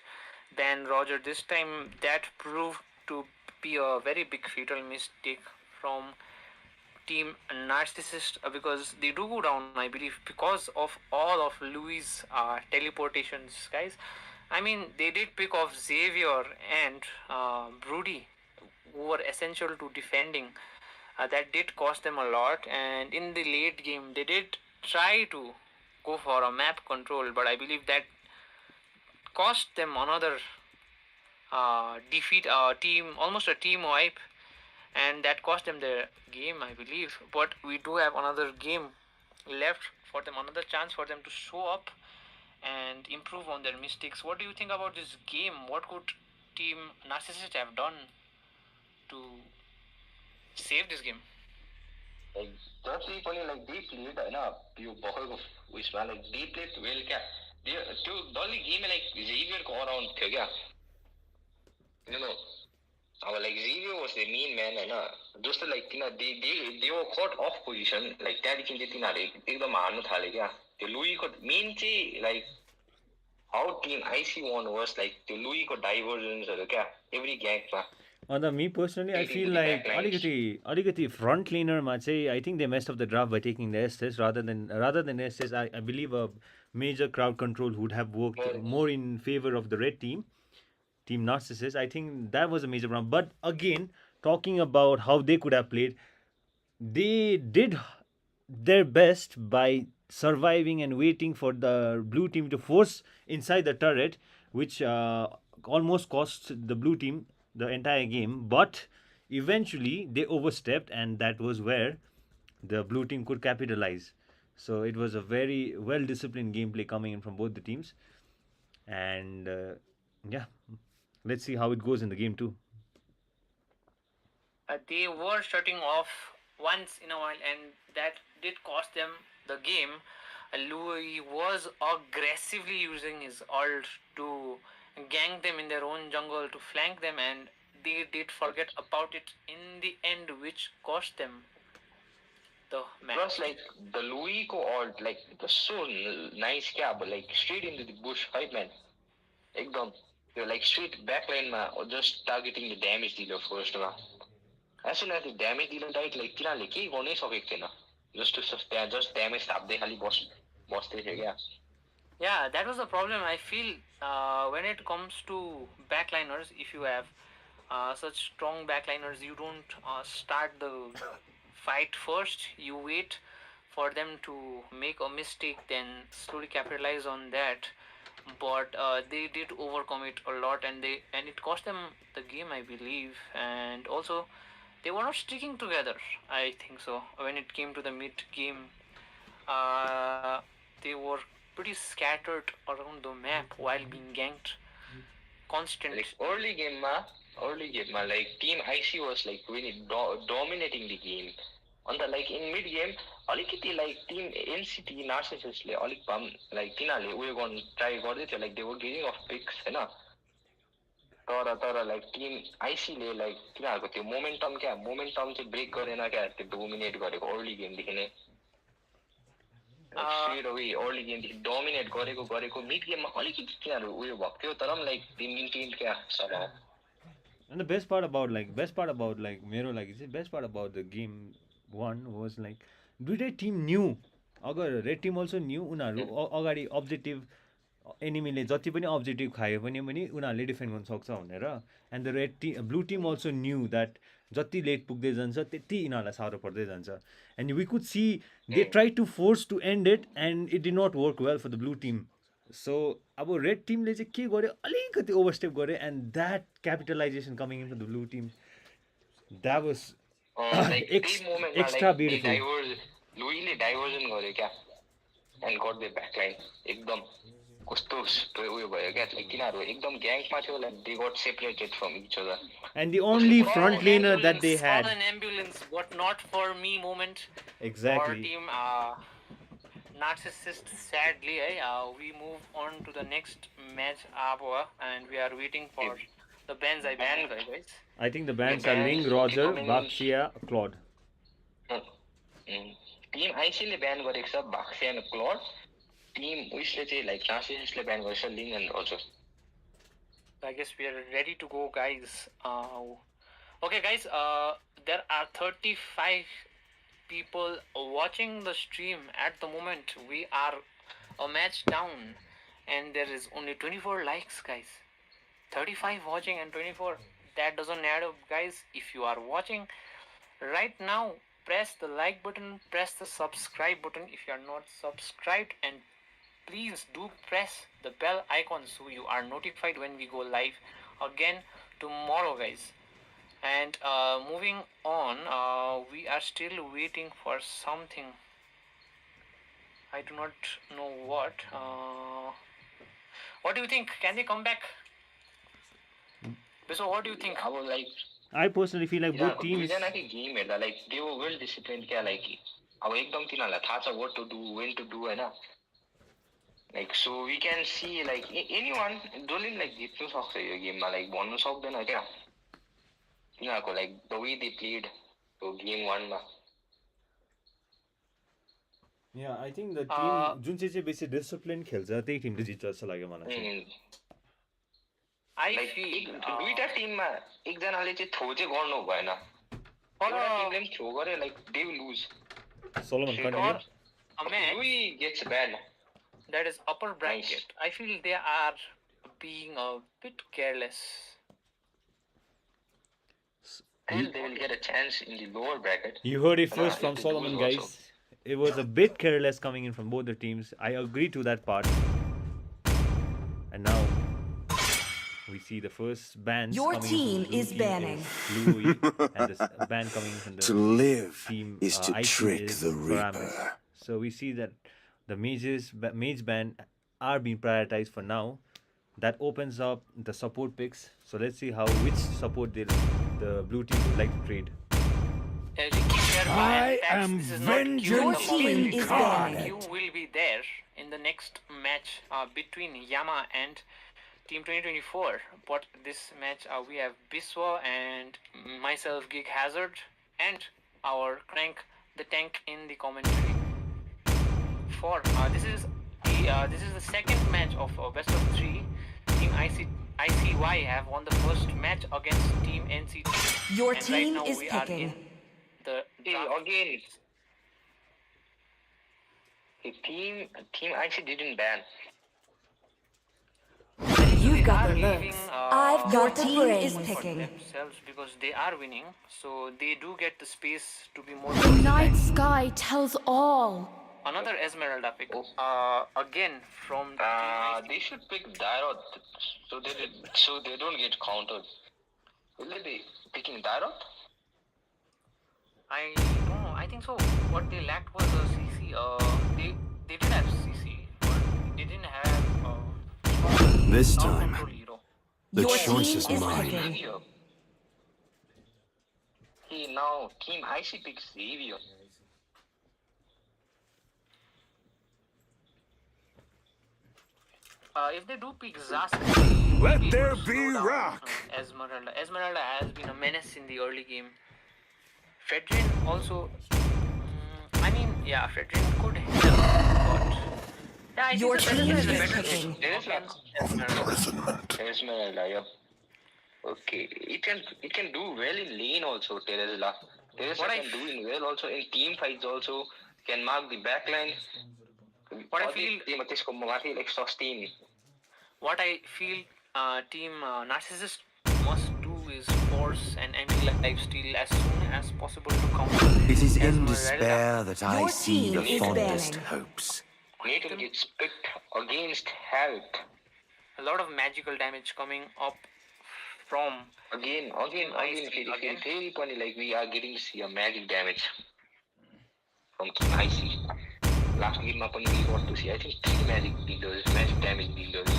ban Roger this time. That proved to be a very big fatal mistake from team Narcissist because they do go down, I believe, because of all of Louis' teleportations, guys. I mean, they did pick off Xavier and Broody, who were essential to defending. That did cost them a lot, and in the late game, they did try to go for a map control, but I believe that cost them another defeat, team, almost a team wipe, and that cost them the game, I believe. But we do have another game left for them, another chance for them to show up and improve on their mistakes. What do you think about this game? What could Team Narcissist have done to save this game? Like जति पनि like they played हैन यो भर्खरको उयसमा like they played well क्या त्यो डल्लै game like Xavier को around थियो क्या you know अब like Xavier was the main man हैन जस्तो like they were caught off position like त्यहाँदेखि चाहिँ तिनीहरु एकदम हार्न थाले क्या त्यो लुई को मेन चाहिँ like how team IC won was like त्यो लुई को divergence क्या every gank मा अन्त मी पर्सनली आई फिल लाइक अलिकति फ्रन्ट लेनरमा चाहिँ I think they messed up the draft by taking the SS rather than SS I believe a major crowd control would have work more in favour of the red team Narcissus. I think that was a major problem. But again, talking about how they could have played, they did their best by surviving and waiting for the blue team to force inside the turret, which almost cost the blue team the entire game. But eventually they overstepped, and that was where the blue team could capitalize. So it was a very well disciplined gameplay coming in from both the teams. And yeah, let's see how it goes in the game too. They were shutting off once in a while, and that did cost them the game. Louis was aggressively using his ult to gank them in their own jungle, to flank them, and they did forget about it in the end, which cost them the match. Plus, like the Louis ko ult, like it was so nice, क्या अब like straight into the bush, right man? एकदम त्यो like straight backline मा just targeting the damage dealer first मा. As soon as the damage dealer died, like तिनीहरुले केही गर्नै सकेको थिएन. Just damage थाप्दै खाली बस्दै थियो क्या. Yeah, that was the problem. I feel when it comes to backliners, if you have such strong backliners, you don't start the fight first. You wait for them to make a mistake, then slowly capitalize on that. But they did overcome it a lot, and it cost them the game, I believe. And also, they were not sticking together, I think so. When it came to the mid game, they were pretty scattered around the map while being ganked constantly. Like early game ma, like team IC was like really dominating the game. On the like in mid game, अलिकति like team NCT Narcissus ले अलिक like तिनीहरुले उयो गर्न try गर्दै थियो, like they were getting off picks हैन. तर like team IC ले like तिनीहरुको त्यो मोमेन्टम चाहिँ ब्रेक गरेन क्या, त्यो डोमिनेट गरेको अर्ली गेम देखि नै. Straight away early game देखि डोमिनेट गरेको मिड गेममा अलिकति तिनीहरु उयो भएको थियो, तर पनि like they maintained क्या somehow. And the best part about मेरो लागि चाहिँ best part about the game one was like दुईटै टिम न्यू. अगर रेड टिम अल्सो न्यू, उनीहरू अगाडि अब्जेक्टिभ एनिमीले जति पनि अब्जेक्टिभ खायो भने उनीहरूले डिफेन्ड गर्न सक्छ भनेर. And the blue team also knew that जति लेट पुग्दै जान्छ त्यति यिनीहरूलाई साह्रो पर्दै जान्छ. And we could see they try to force to end it and it did not work well for the blue team. So अब रेड टिमले चाहिँ के गर्यो, अलिकति ओभरस्टेप गर्यो, and that capitalisation coming in for the blue team, that was extra beautiful. लुईले diversion गर्यो क्या एन्ड गट द ब्याकलाइन एकदम कस्तो उयो भयो क्या. लाइक तिनीहरु एकदम ग्याङमा थियो, like they got separated from each other. And the only front laner that they had. For an ambulance, but not for me moment. Exactly. Our team Narcissist, sadly, we move on to the next match, and we are waiting for the bans. Guys. I think the bans are Ling, Roger, Baxia, Claude. Team आइसीले ban गरेको छ बाक्सिया र क्लड. Tim उइसले चाहिँ like नार्सिसले ब्यान गरेको छ लिङ end Roger. I guess we are ready to go, guys. Okay, guys. There are 35 people watching the stream at the moment. We are a match down, and there is only 24 likes, guys. 35 watching and 24. That doesn't add up, guys. If you are watching right now, press the like button, press the subscribe button if you are not subscribed, and please do press the bell icon so you are notified when we go live again tomorrow, guys. And moving on, we are still waiting for something. I do not know what. What do you think? Can they come back? So what do you think? अब like I personally feel like both teams. दुईजनाकै game हेर्दा like they were well discipline क्या like अब एकदम तिनीहरूलाई थाहा छ what to do when to do हैन like so we can see like anyone जसले लाइक जित्नु सक्छ यो गेममा लाइक भन्नु सक्दैन क्या तिनीहरूको like the way they played त्यो गेम 1 मा Yeah, I think the team जुन चाहिँ बेसी डिसिप्लिन खेल्छ त्यही टिमले जित्छ जस्तो लाग्यो मलाई चाहिँ I लाइक feel दुईटा टिममा एकजनाले चाहिँ थ्रो चाहिँ गर्नु भएन एउटा टिमले पनि थ्रो गरे लाइक दे विल लुज Solomon for continue. a match Louis gets banned. that is upper bracket, I feel they are being a bit careless. And they will get a chance in the lower bracket. You heard it first Yeah, from they do Solomon, it guys. also. It was a bit careless coming in from both the teams. I agree to that part. And now we see the first ban. Your team is banning. Louis, and this ban coming from the To live team. is to IC trick is the Paramus. Reaper. So we see that the mage ban are being prioritized for now. That opens up the support picks. So let's see which support the blue team would like to trade. Ricky Sherma I and Pax, am this is not vengeance you. Your team is banning. You will be there in the next match between Yama and Team 2024. But this match we have Biswa and myself, Gig Hazard, and our Crank the Tank in the commentary. For this is the second match of best of 3. Team ICY have won the first match against Team NCT. Your and team right now is we picking. are in the Hey, draft. again, the team actually didn't ban. You've got Are the leaving, looks. I've got the team brains. is For picking themselves because they are winning, so they do get the space to be more. The night sky tells all. Another Esmeralda pick. Again from They should pick Dairot so they don't get countered. Will they be picking Dairot? I don't know. I think so. What they lacked was a CC. They did have CC, but they didn't have This ground time, control hero. the Your choice team is is mine. picking. Xavier. Hey, now Team IC picks Xavier. If they do pick Zask, Let they there would be slow down, rock. Esmeralda. Esmeralda has been a menace in the early game. Fedrin also. I mean, yeah, Fedrin could help, but yeah, I Your think team the is better picking. option. Esmeralda. Esmeralda, yeah. Okay, it can do well in lane also, Teresla. Teresla What I can do in well also in team fights also. Can mark the backline. What I feel- team त्यसको माथि like sustain. What I feel Team Narcissist must do is force an enemy lifesteal as soon as possible to counter. It is in Esmeralda. despair that I Your see team the is fondest banning. hopes. Nathan gets picked against Havoc. A lot of magical damage coming up from Again, very funny. Like we are getting to see a magic damage from Team IC. Last game, we got to see I think 3 magic damage dealers.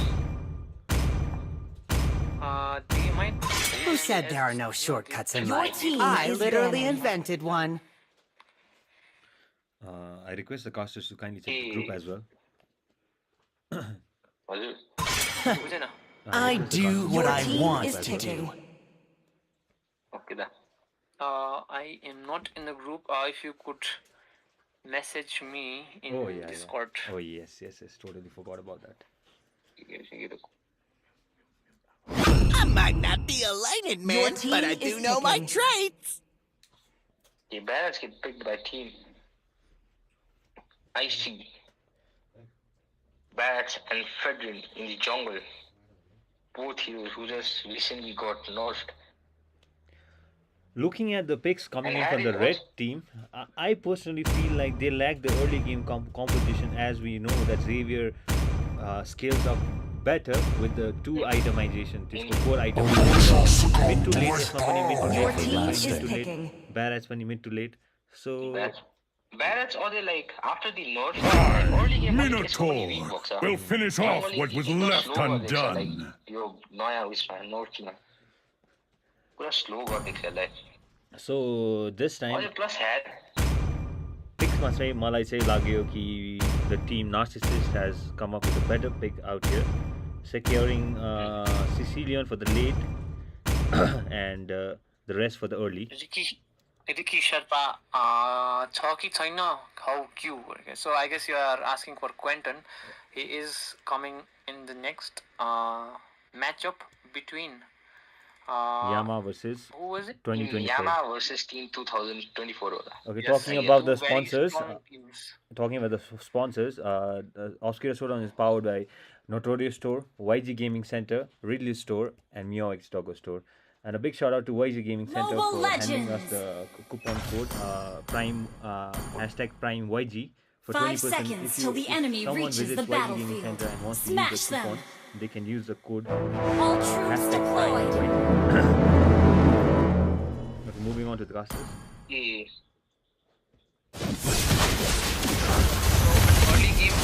they might. Who said there are no shortcuts in Your life? team I is literally banning. invented one. I request the casters to kindly check the group as well. हजुर बुझेन? I do what Your I team want is to picking. do. Okay दा I am not in the group. If you could message me in Oh yeah, Discord. yeah. Oh yes, totally forgot about that. I might not be a lightning Your man, team but I is do know my picking. traits. The Barretts get picked by team Icy. Barretts and Fedrin in the jungle. Both heroes who just recently got nerfed. Looking at the picks coming And in from Harry the red also. team, I personally feel like they lack the early game composition, as we know that Xavier scales up better with the two itemization, this core itemization. Mid to late is company mid to Your late, team Fedrin is mid to late, picking. Barrett's mid to late. So Barretts or they like after the nerf, I, early game Minotaur, will finish off what was left undone. like yo Noya is my nerf na. Pura slow got दिखेला है. so this और time ये plus had Pixma चाहिँ मलाई चाहिँ लाग्यो कि the team Narcissist has come up with a better pick out here, securing Sicilian for the late and the rest for the early. Ricky Sherpa छ कि छैन how Q. So I guess you are asking for Quentin. He is coming in the next matchup between Yama versus who was it? 2024. Yama versus Team 2024 होगा. Okay, Yes, talking yes, about two the very sponsors. strong teams. Talking about the sponsors, Obscura Showdown is powered by Notorious Store, YG Gaming Center, Ridley Store, and Meowx Doggo Store. And a big shout out to YG Gaming Center Mobile for handing us Legends. the coupon code Prime hashtag Prime YG for 5 20%. seconds till the enemy someone reaches visits the YG Gaming battlefield. Center and wants to Smash use the coupon, them. they can use the code All troops hashtag Prime deployed. YG. Okay, moving on to the casters. Yeah. Early game,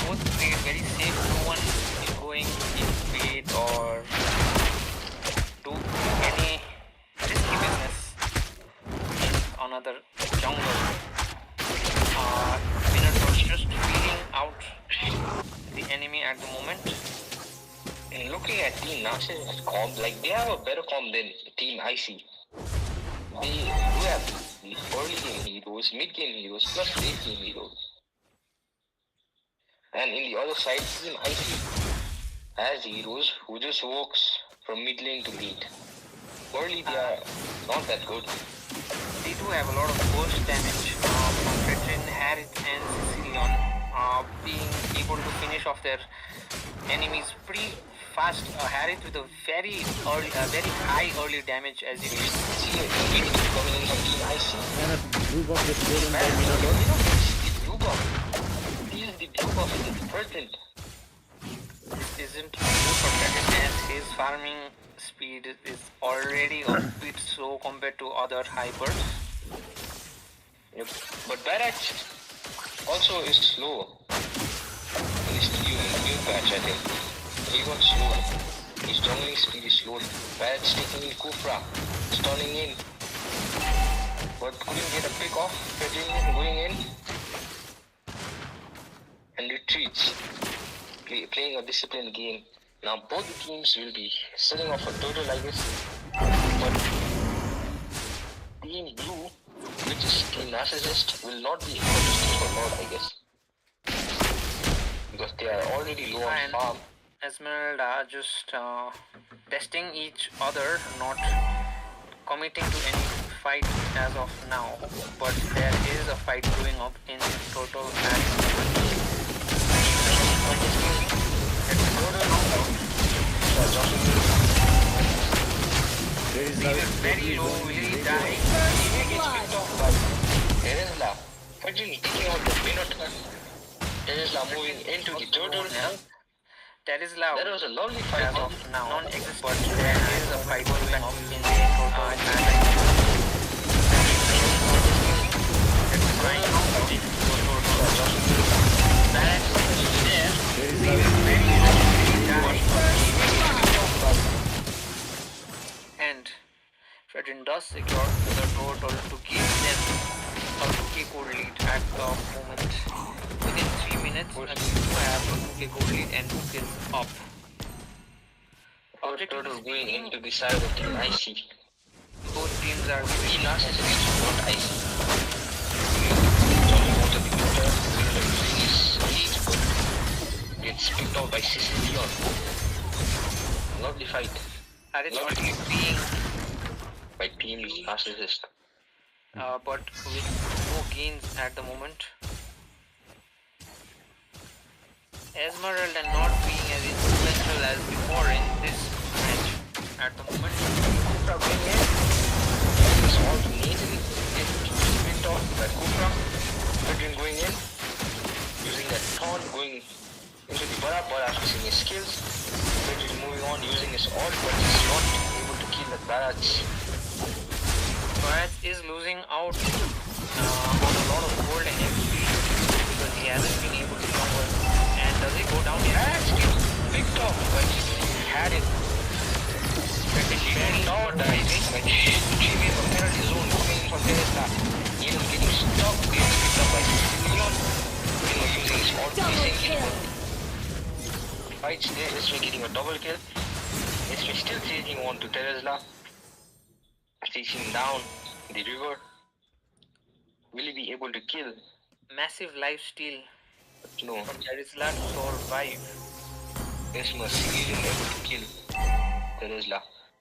both played very safe. No one is going in bait or do any risky business in another jungle. Minotaur's just feeling out the enemy at the moment. And looking at Team Narcissus comp, like they have a better comp than Team Icy. They do have early game heroes, mid game heroes, plus late game heroes. And in the other side, Team Icy has heroes who just works from mid lane to late. Early they are not that good. They do have a lot of burst damage from Fredrin, Harith, and Sicilian, being able to finish off their enemies pretty fast. Harith with a very high early damage, as you can see. He's coming in from Team Icy. And a blue box is stolen by Man, Minotaur. you know, the blue buff. He is the blue buff in the present. This isn't good for Fredrin, as his farming speed is already a bit slow compared to other hypers. Yep. But Barrett also is slow. In this new patch, I think. He got slow. His jungling speed is slow. Barrett's taking in Kufra, stunning in. But couldn't get a pick off. Fedrin going in. And retreats. Playing a disciplined game. Now both the teams will be setting off a total, I guess. But Team Blue, which is Team Narcissist, will not be able to stay for long, I guess. Because they are already low on And farm. Esmeralda just testing each other, not committing to any fight as of now. But there is a fight going up in total very low, will he die? He gets picked off by Teresla. Fedrin taking out the Minotaur. Teresla moving into the turtle. That is loud. That was a lovely fight. As of now, non-existent, but there is a fight going up in total and Fredrin does secure the total to give them a 2k gold lead at the moment. Within 3 minutes, you have a 2k gold lead and 2 kills up. Turtle going into the side of Team Icy. Both teams are Team doing Narcissist not Icy. Jumping onto the Minotaur. Gets picked out by Sicilian. Lovely fight. Harith already being by Team Narcissist. but with no gains at the moment. Esmeralda not being as influential as before in this match at the moment. Kufra going in. This all neatly picked off by Kufra. Fredrin going in. Using that taunt, going into the Bara using his skills. Fredrin moving on, using his ult, but he's not able to kill the Barats. Barats is losing out on a lot of gold and XP because he hasn't been able to cover. And does he go down here? Barats gets picked off, but he had it. Showing now diving, but Chibi from penalty zone moving from Teresa. He is getting stuck, being picked up by Leon. Using his ult, chasing him. Fights there, Esme getting a double kill. Esme still chasing on to Teresa. Chasing down the river. Will he be able to kill? Massive lifesteal No. from Charizla to survive. Esme still able to kill Teresa.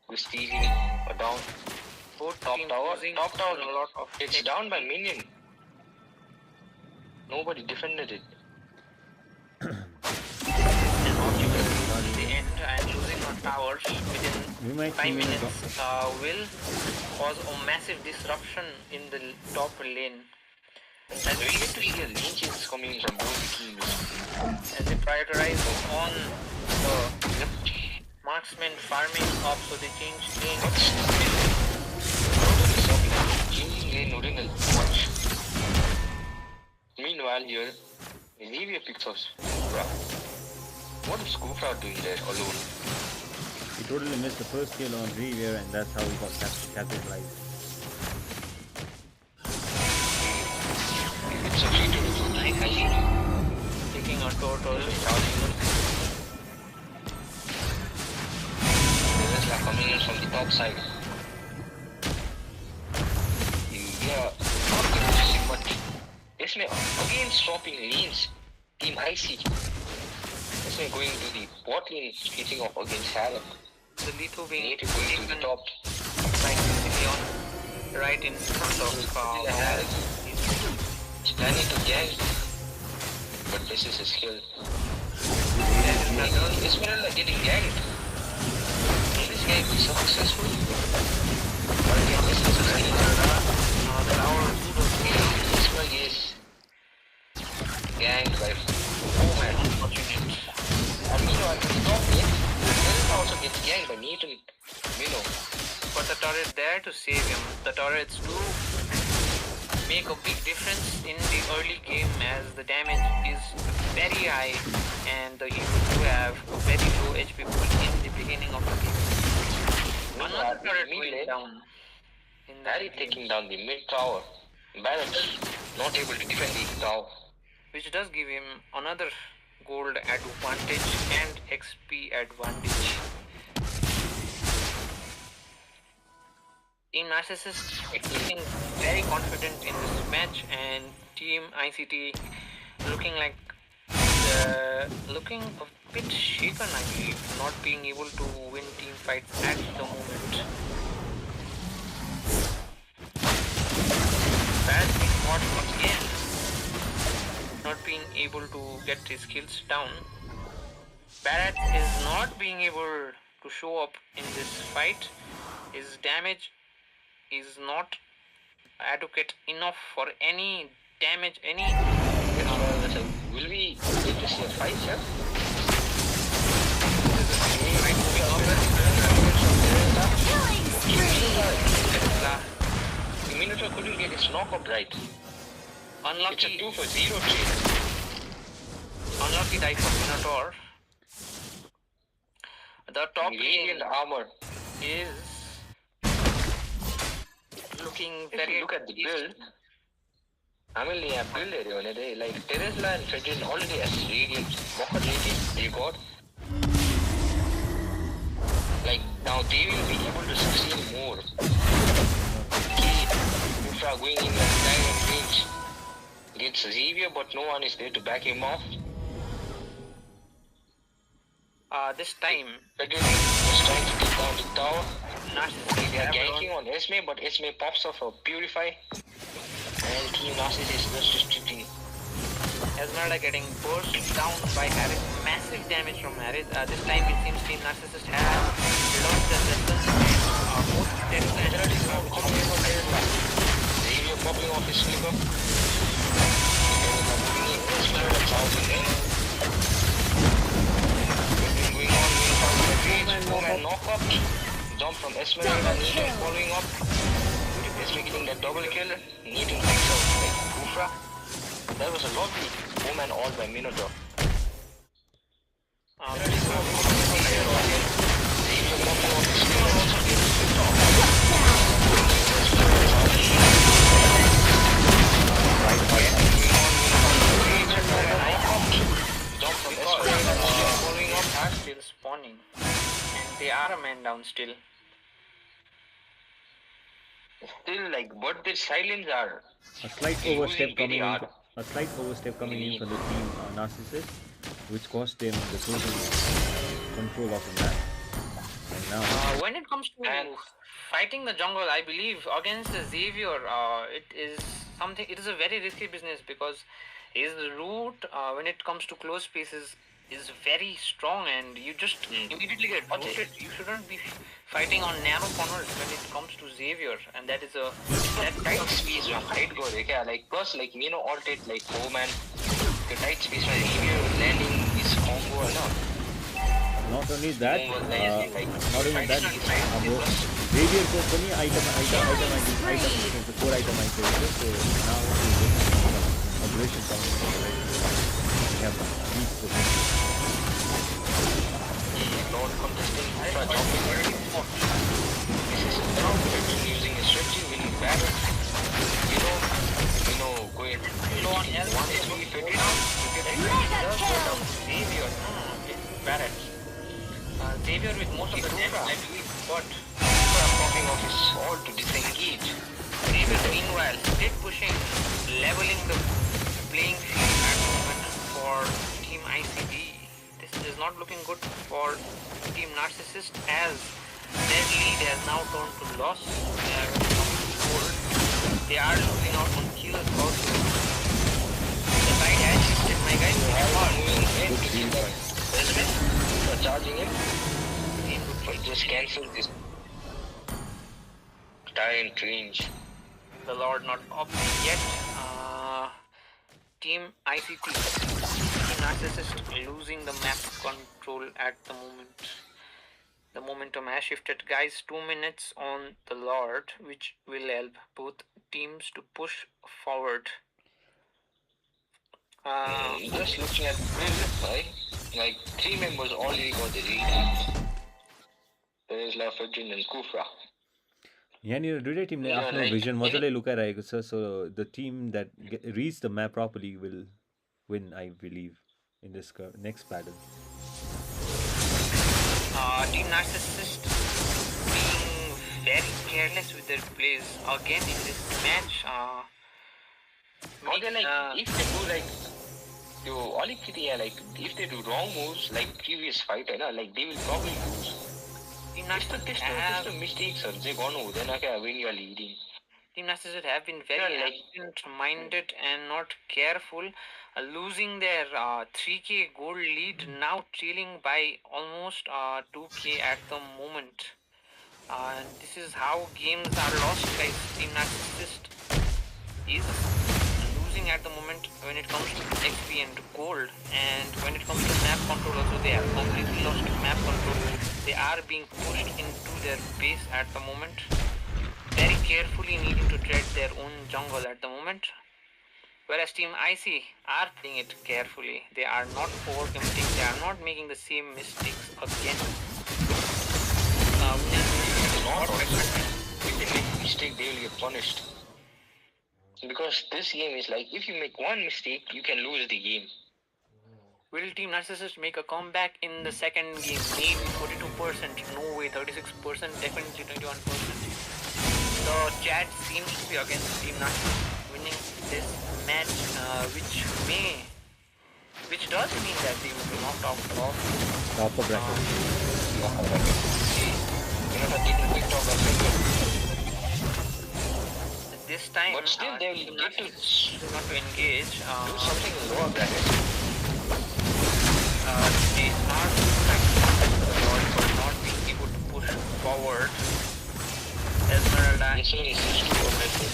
With stealing or down. Both Top teams tower. losing Top tower. a lot of It's XP. down by minion. Nobody defended it. And Obscura at the end and losing our towers We within might 5 see in the minutes will cause a massive disruption in the top lane. As We get to see the leeches coming from both teams. they prioritize on the marksman farming up, so they change lane. But still, totally stopping. Changing lane original much. Meanwhile here, Olivia picks up Kufra. What is Kufra doing there alone? He totally missed the first kill on Reaver, and that's how he got capitalized. It's a free to do. Taking a total. Tesla coming in from the top side. Yeah, not good to see much. Esme again stopping lanes. Team IC. Esme going to the bot lane, hitting off against Harem. The Litho being Native going to the top. like Leon right in front of Harem. He's planning to gank, but this is his skill. Esmeralda getting ganked. Will this gank be successful? But again, this is a the tower Esmeralda is ganked by 4 man. And Mino at the top lane, Teresa also gets ganked by Nathan Mino. but the turret there to save him. The turrets do make a big difference in the early game as the damage is very high and the heroes do have a very low HP pool in the beginning of the game. Another turret going down. In the Harry taking down the mid tower. Barrett not able to defend the tower. which does give him another gold advantage and XP advantage. Team Narcissist feeling very confident in this match, and Team ICT looking like looking a bit shaken, I believe, not being able to win team fights at the moment. Bad being caught once again, not being able to get his skills down. Barrett is not being able to show up in this fight. His damage is not adequate enough for any damage, any Will we get to see a fight here? The Minotaur couldn't get his knockup right. It's a unlucky 2 for 0 trade. unlucky die for Minotaur. The top Radiant lane armor. is looking If very you look at the build, ಆಮೇಲೆ ಆ build area ಏನಿದೆ, like Teresla and Fredrin already has Radiant, Walker Radiant, they got. Like now they will be able to succeed more. Kufra going in at diamond range gets Xavier, but no one is there to back him off. this time Fredrin is trying to take down the tower. Narcissist They are ganking on Esme, but Esme pops off a Purify. And Team Narcissist just restricting. Esmeralda getting pushed down by Harris. Massive damage from Harris. This time it seems Team Narcissist has learned the lesson. Both Xavier popping off his slipper. Esmeralda charging in. Going on, Bowman knock up. Jump from Esmeralda, Needham following up. Esmeralda getting that double kill. Needham picks out like Kufra. That was a lovely Bowman all by Minotaur. Jump from Esmeralda, following up. are still spawning. And they are a man down still. Still like, but the silence are A slight using overstep very coming in. hard. A slight overstep coming in from the team Narcissist, which cost them the total control of the map. And now, When it comes to fighting the jungle, I believe against the Xavier, it is a very risky business because his route, when it comes to close spaces, is very strong and you just immediately get rooted. You shouldn't be fighting on narrow corners when it comes to Xavier, and that is a tight space where height go like plus like altate like Bowman. The tight space where Xavier landing is combo enough. not only that, not even that, Xavier को पनि item the 4 item item. So now aggression coming from the right. We have weak position. Lord contesting jumping very fast. This is around using a strategy winning battle. Going low on health. one HP 50 down. Xavier, Barrett. Xavier with most of the damage, I believe, but Popping off his sword to disengage. Xavier meanwhile still pushing, leveling the playing field at the moment for Team ICD. This is not looking good for Team Narcissist as their lead has now turned to loss. They are losing out on kills also. The side has shifted, my guys. Moving in. Charging him. But just cancel this. Tyrant range. The Lord not up yet. Team ICT, Team Narcissist losing the map control at the moment. The momentum has shifted, guys. 2 minutes on the Lord, which will help both teams to push forward. Just looking at build, right? Like 3 members already got the lead. There is Lafayette and Kufra. यहाँनिर दुईटै टिमले आफ्नो vision मजाले लुकाइरहेको छ. So the team that reads the map properly will win, I believe, in this next battle. Team Narcissist being very careless with their plays again in this match. If they do if they do wrong moves like previous fight, like they will probably lose. Team Narcissist mistakes when you are leading. Team Narcissist have been very absent-minded and not careful, losing their 3k gold lead, now trailing by almost 2k at the moment. This is how games are lost, guys. Team Narcissist is losing at the moment when it comes to XP and gold, and when it comes to map control also they are completely lost map control. They are being pushed into their base at the moment, very carefully needing to tread their own jungle at the moment. Whereas Team IC are playing it carefully. They are not overcommitting. They are not making the same mistakes again. If they make a mistake, they will get punished. Because this game is like, if you make one mistake, you can lose the game. Will Team Narcissist make a comeback in the second game? Maybe 42%, no way, 36%, definitely 21%. The chat seems to be against Team Narcissist winning this match, which does mean that they will be knocked off of Upper bracket. this time, But still, they will get to not to engage. do something in lower bracket. They are the Lord for not being able to push forward. Esmeralda, This one is just too aggressive.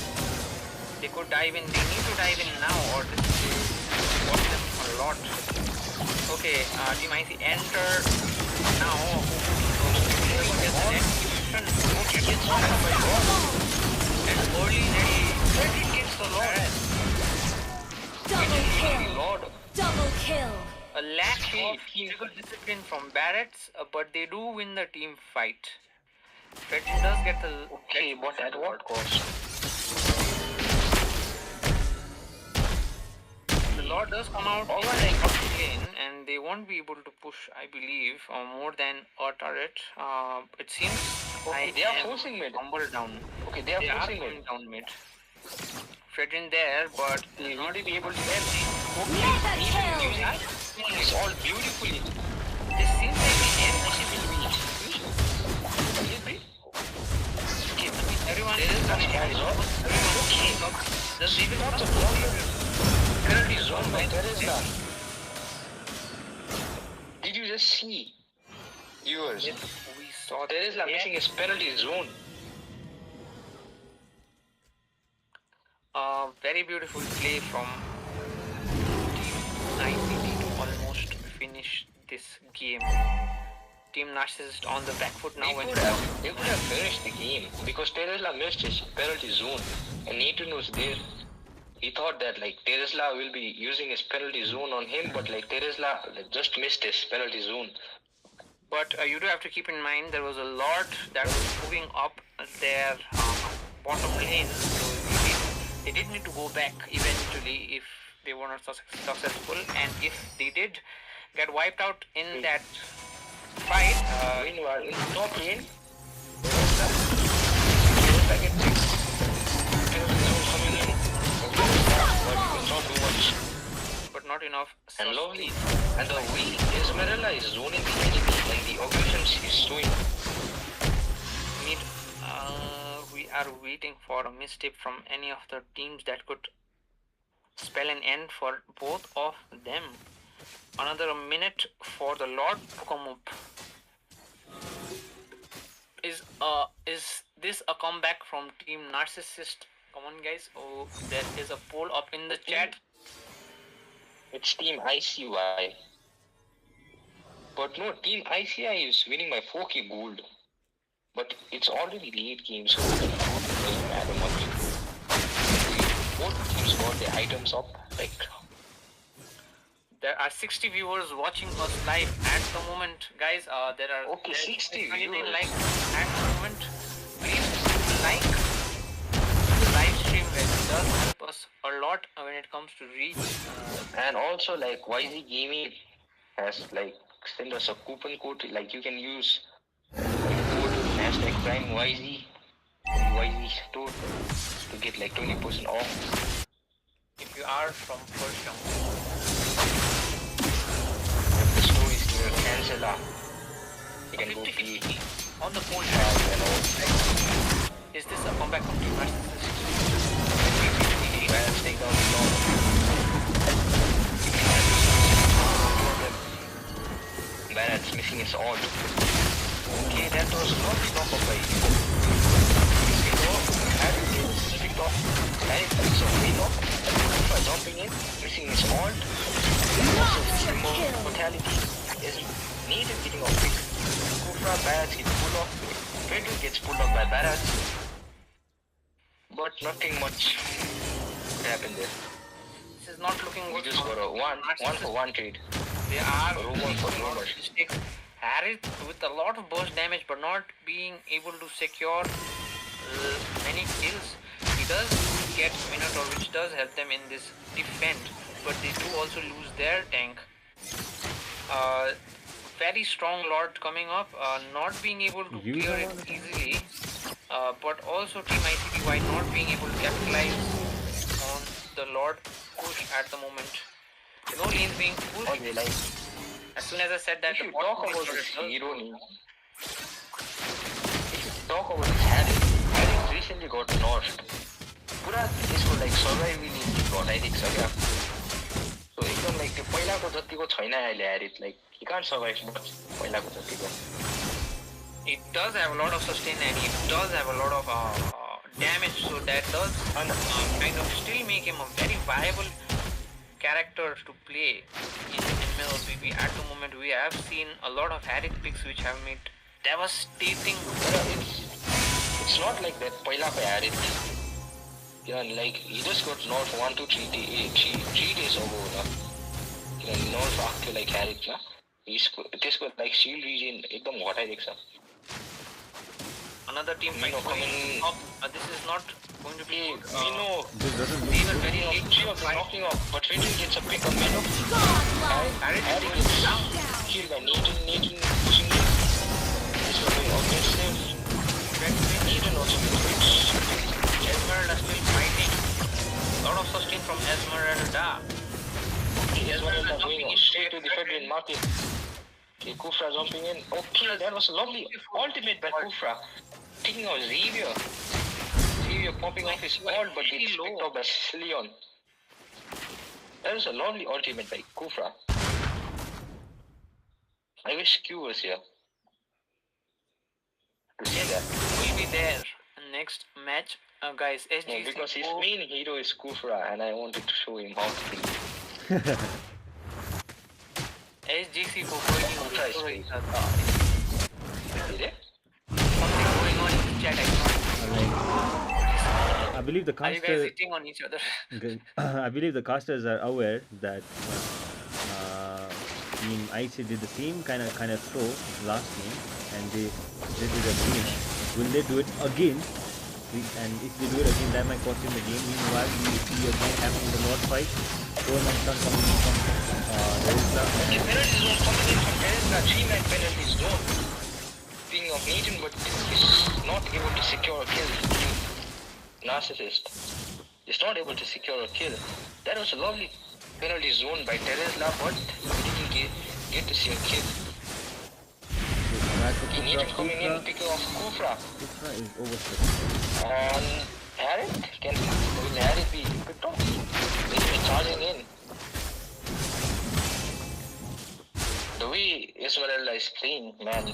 they could dive in. They need to dive in now, or this will cost them a lot. Okay, Team IC enter now. And early ready gets the Lord. Double kill. Lord, Double kill. A lack of physical discipline from Barretts, but they do win the team fight. Fredrin does get the okay, but at what cost? The Lord does come out in the top lane, and they won't be able to push, I believe, more than a turret. It seems Okay, they are forcing mid. Humble down. Okay, they are forcing mid. Going down mid. Fredrin there, but They will not be able to end. Mega kill. It's all beautifully. this seems like the end. Okay, everyone is on it. Everyone does even not Penalty zone by Teresa. Did you just see? Viewers, we saw Teresa missing his penalty zone. Very beautiful play from Team ICT to almost finish this game. Team Narcissist on the back foot now. They could have finished the game because Teresa missed his penalty zone and Nathan was there. He thought that like Teresa will be using his penalty zone on him, but like Teresa just missed his penalty zone. But you do have to keep in mind there was a lot that was moving up their bottom lane. So they did need to go back eventually if they were not successful, and if they did get wiped out in that fight. Meanwhile, in top lane, Teresa gets it. Penalty zone coming in. But he will not do much. But not enough. And lovely. And the way Esmeralda is zoning the enemy and the aggression she's doing. We are waiting for a mistake from any of the teams that could spell an end for both of them. Another minute for the Lord to come up. Is this a comeback from Team Narcissist? Come on, guys. Oh, there is a poll up in the chat. It's Team ICY. But no, Team ICI is winning by 4k gold. But it's already late game, so it doesn't matter much. Both teams got their items up, like. There are 60 viewers watching us live at the moment, guys. There are Okay, 60 viewers. Likes at the moment. Please like the live stream, guys. It does help us a lot when it comes to reach. And also, like, YZ Gaming has, like, sent us a coupon code. Like, you can use code #PrimeYZ in the YZ store to get, like, 20% off. If you are from first round. If the store is near Cancela, you can go play. On the poll, And all. is this a comeback from Team Narcissist? Let's take down the long. Barrett's missing his ult. Okay, that was not the top of it. Picked off. And it picks up way off. By jumping in, missing his ult. Also, mortality is needed getting off pick. Kufra, Barrett gets pulled off. Frederick gets pulled off by Barrett. But nothing much happened there. This is not looking We good. just got a one for one trade. They are Rumor for rumor. mistakes. Harris with a lot of burst damage, but not being able to secure many kills. He does get Minotaur, which does help them in this defend, but they do also lose their tank. Very strong Lord coming up, not being able to clear it easily, but also Team ICTY not being able to capitalize on the Lord push at the moment. No lanes being pushed. Okay, like, As soon as I said that, if the you bot talk is about not this at all. hero name, if you talk about this Harry recently got nerfed. पुरा त्यसको like सर्भाइबिलिटी घटाइदिएको छ क्या सो एकदम like त्यो पहिलाको जतिको छैन अहिले ह्यारिट like he can't survive much पहिलाको जतिको It does have a lot of sustain and it does have a lot of damage, so that does kind of still make him a very viable character to play in MLBB. At the moment, we have seen a lot of Harriet picks which have made devastating. It's not like that पहिलाको ह्यारिट किनभने like he just got nerf 1 to 3 days ago होला किनभने nerf आएको थियो like ह्यारिटमा त्यसको like shield region एकदम घटाइदिएको छ Another team might coming up. This is not going to be. We know. They were very late. Three of them knocking off, but Fenton gets a pick up. Harriet is down. Killed by Nathan pushing in. This was very offensive. Nathan also gets hit. Esmeralda still fighting. Lot of sustain from Esmeralda. Esmeralda going straight to the Fedrin market. Okay, Kufra jumping in. Okay, that was a lovely ultimate by Kufra. Taking out Xavier. Xavier popping off his ult but gets picked up by Leon. That was a lovely ultimate by Kufra. I wish Q was here to see that. Will be there next match, guys. SGC. No, because his main hero is Kufra and I wanted to show him how to play. SGC for going Kufra is great. Did it? Something going on in the chat. I believe the Are you guys hitting on each other? I believe the casters are aware that Team IC did the same kind of throw last game, and they did it again. Will they do it again? And if they do it again, that might cost him the game. Meanwhile, we see again happening the North fight. Roman Stun coming in from Teresa. Okay, penalty zone coming in from Teresa. 3-man penalty zone. Speaking of Nathan, but he's not able to secure a kill. Narcissist is not able to secure a kill. That was a lovely penalty zone by Teresa, but he didn't get to see a kill. Nathan coming in, picking off Kufra. Kufra is overstretched. On Harriet, will Harriet be picked off? Nathan is charging in. The way Esmeralda is playing, man,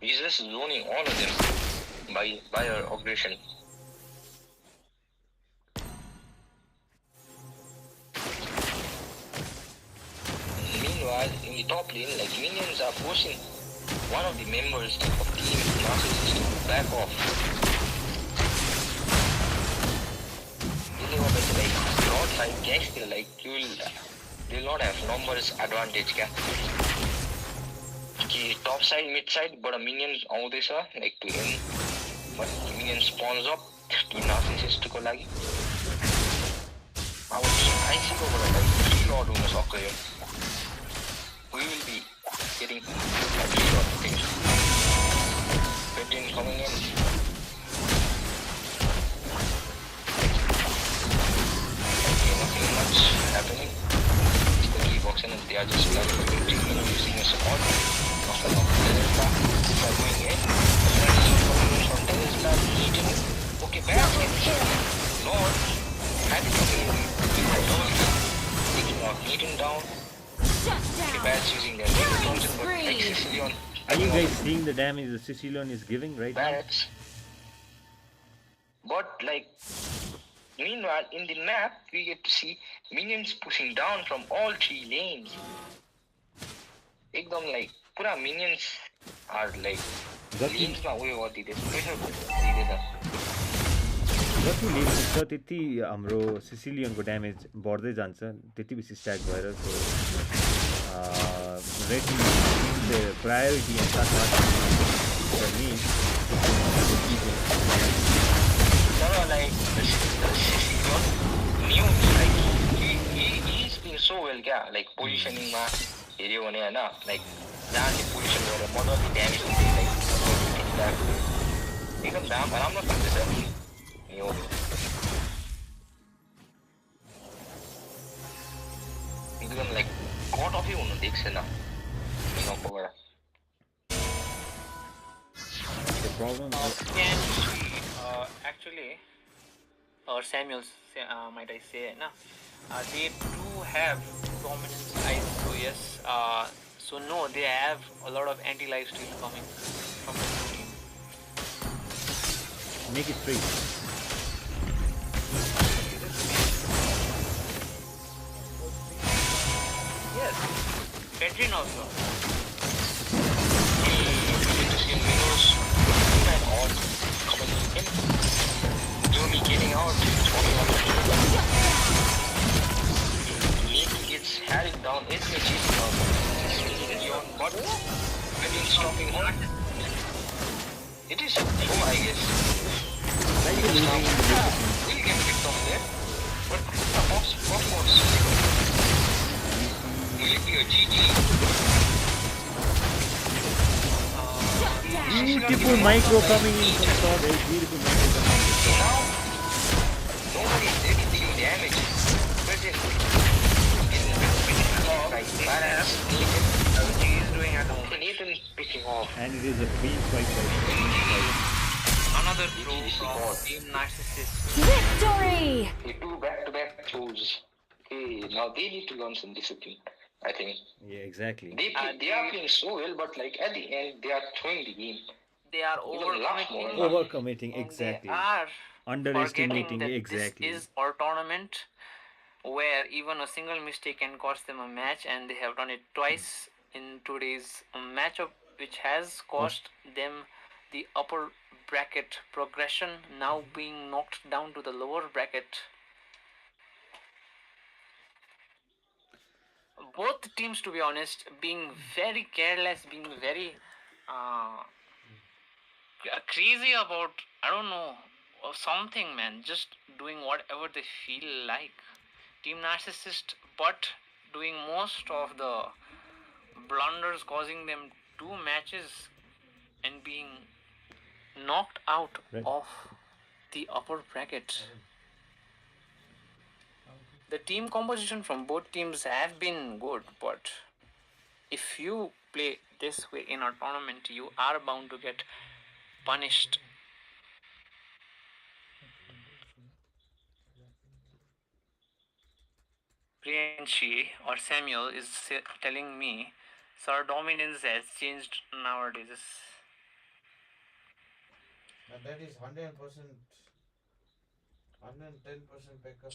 he's just zoning all of them by her aggression. Meanwhile, in the top lane, like minions are forcing one of the members of Team Narcissus to back off. Thinking of it like broadside gangster, like they will not have numbers advantage. Okay, top side, mid side, but a minion आउँदैछ like to him, but minion spawns up to Narcissus को लागि. अब IC को बाट like 3 lord हुन सक्छ यो. We will be getting a 3 lord thing. Fedrin coming in. Okay, nothing much happening. The key box and they are just using a support. Going in. From Tesla, Eden. Okay, back. Lord. Happy coming in. Taking out Eden down. Okay, Bats using their Johnson, but like Sicilian. Are you guys seeing the damage the Sicilian is giving right Bats. But like, meanwhile, in the map, we get to see minions pushing down from all 3 lanes. Ekdam like, pura minions are like, lanes ma uyo गरिदिँदैछ, pressure दिँदैछ. जति लेन पुग्छ त्यति हाम्रो सिसिलियनको damage बढ्दै जान्छ त्यति बेसी stack भएर सो rating the priority end साथमा Like the Sicilian knew like he's been so well like positioning ma हेऱ्यो भने हैन like जहाँ चाहिँ पोजिसन गरेर मजाले ड्यामेज हुन्छ लाइक एकदम राम्रो खेल्दैछ यो एकदम लाइक कट अफै हुनु देख्छैन नकोबाट the problem Can actually or Samuel, might I say, na? They do have dominance eyes. So yes, so no, they have a lot of anti-life steal coming from the blue team. Make it free. Yes, Pedrin also. Yumi getting out. Nathan gets harried down. It's a chasing down. But maybe stopping him. It is over, I guess. We'll get picked off there. But the boss will it be a GG? Beautiful micro coming in from top. Very beautiful micro coming in. So now, nobody is really dealing damage. But like balance, He is doing at the moment. Nathan is picking off. And it is a clean fight. Another throw from Team Narcissist. Victory! Okay, 2 back-to-back throws. Okay, now they need to learn some discipline, I think. Yeah, exactly. They are playing so well, but like at the end, they are throwing the game. They are Even last overcommitting. moment. Overcommitting, exactly. They are Underestimating, forgetting that exactly. this is our tournament where even a single mistake can cost them a match, and they have done it twice in today's matchup, which has cost them the upper bracket progression, now being knocked down to the lower bracket. Both teams, to be honest, being very careless, being very crazy about, I don't know, or something, man, just doing whatever they feel like. Team Narcissist, but doing most of the blunders, causing them 2 matches and being knocked out Right. of the upper bracket. The team composition from both teams have been good, but if you play this way in a tournament, you are bound to get punished. Priyanshi or Samuel is telling me Sir Dominance has changed nowadays. And that is 100%, 110% backup.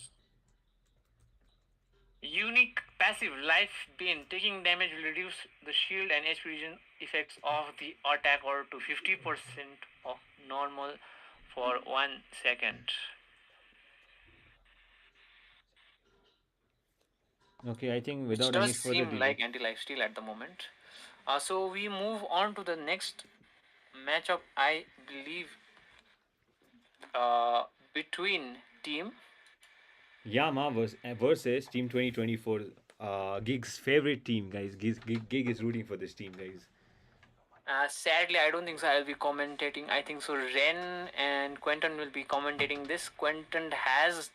Unique passive life being taking damage will reduce the shield and HP regen effects of the attacker to 50% of normal for 1 second. Okay, I think Which without any does further seem delay. like anti-life steal at the moment. So we move on to the next matchup, I believe, between team Yama versus Team 2024. Gig's favorite team, guys. Gig is rooting for this team, guys. Sadly, I don't think so. I'll be commentating. I think so. Ren and Quentin will be commentating this. Quentin has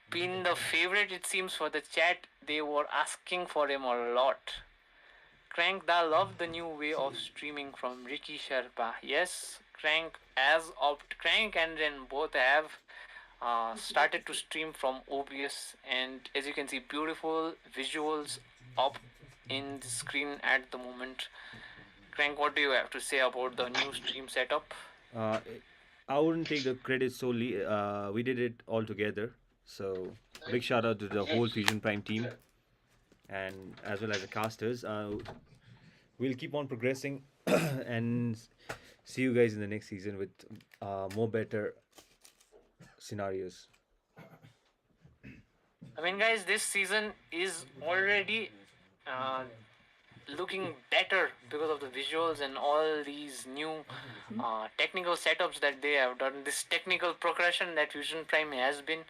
been the favorite, it seems, for the chat. They were asking for him a lot. Crank da loved the new way of streaming from Ricky Sherpa. Yes, Crank and Ren both have started to stream from OBS, and as you can see, beautiful visuals up in the screen at the moment. Crank, what do you have to say about the new stream setup? I wouldn't take the credit solely. We did it all together. So big shout out to the whole Fusion Prime team, and as well as the casters. We'll keep on progressing and see you guys in the next season with more better scenarios. I mean, guys, this season is already looking better because of the visuals and all these new technical setups that they have done. This technical progression that Fusion Prime has been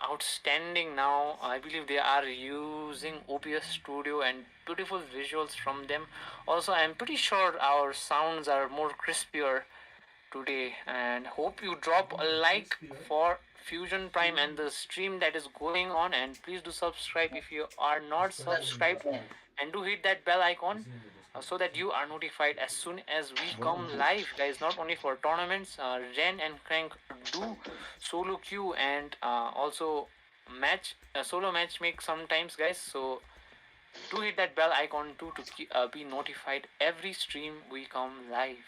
outstanding now. I believe they are using OBS Studio and beautiful visuals from them. Also, I'm pretty sure our sounds are more crispier today, and hope you drop a like for Fusion Prime and the stream that is going on, and please do subscribe if you are not subscribed, and do hit that bell icon so that you are notified as soon as we come live, guys. Not only for tournaments, Ren and Crank do solo queue and also match solo match make sometimes, guys. So do hit that bell icon too to be notified every stream we come live.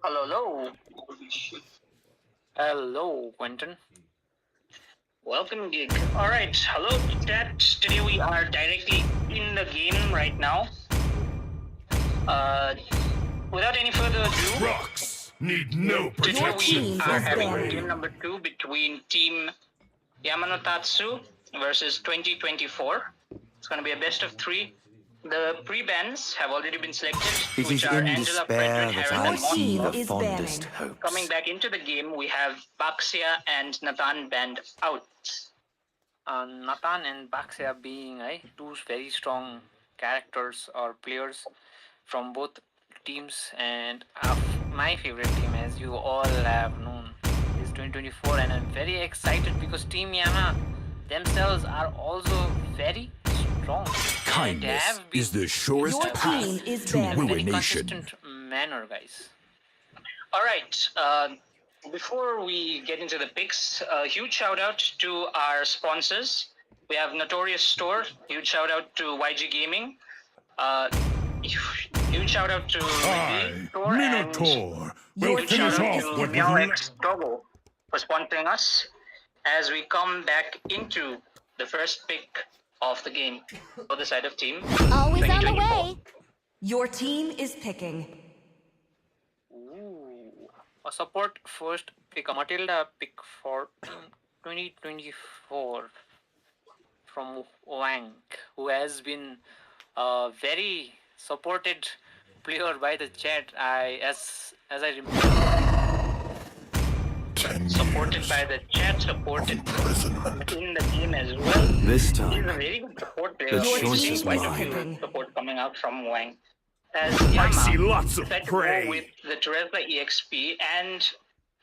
Hello, hello. Hello, Quentin. Welcome, Gig. Alright, hello, chat. Today we are directly in the game right now. Without any further ado, Rocks need no today Your protection team we are is from having banned. game number 2 between Team Yamanotatsu versus 2024. It's going to be a best of 3. The pre-bans have already been selected, It which is are in Angela, despair Frederick, that Harry, I and see Monster. the is fondest banning. hopes. Coming back into the game, we have Baxia and Nathan banned out. Nathan and Baxia being two very strong characters or players from both teams, and my favorite team, as you all have known, is 2024, and I'm very excited because Team Yama themselves are also very strong. And they Kindness have been is the surest Your path team is to in a very banning. consistent manner, guys. All right. Before we get into the picks, a huge shout out to our sponsors. We have Notorious Store. Huge shout out to YG Gaming. Huge shout out to I, Store and Minotaur, will huge shout finish out off to what was Meow left. X Togo for sponsoring us as we come back into the first pick of the game for the side of team Always on the 2024. way. Your team is picking. Ooh. A support first pick, a Matilda pick for 2024 from Wang, who has been a very supported player by the chat. As I remember, 10 supported years by the chat, of supported imprisonment. in the game as well. This He's a time, very good support player. the We've choice seen is quite a mine. few support coming out from Wang. As I Yama see lots of decided to go prey. with the Teresla EXP and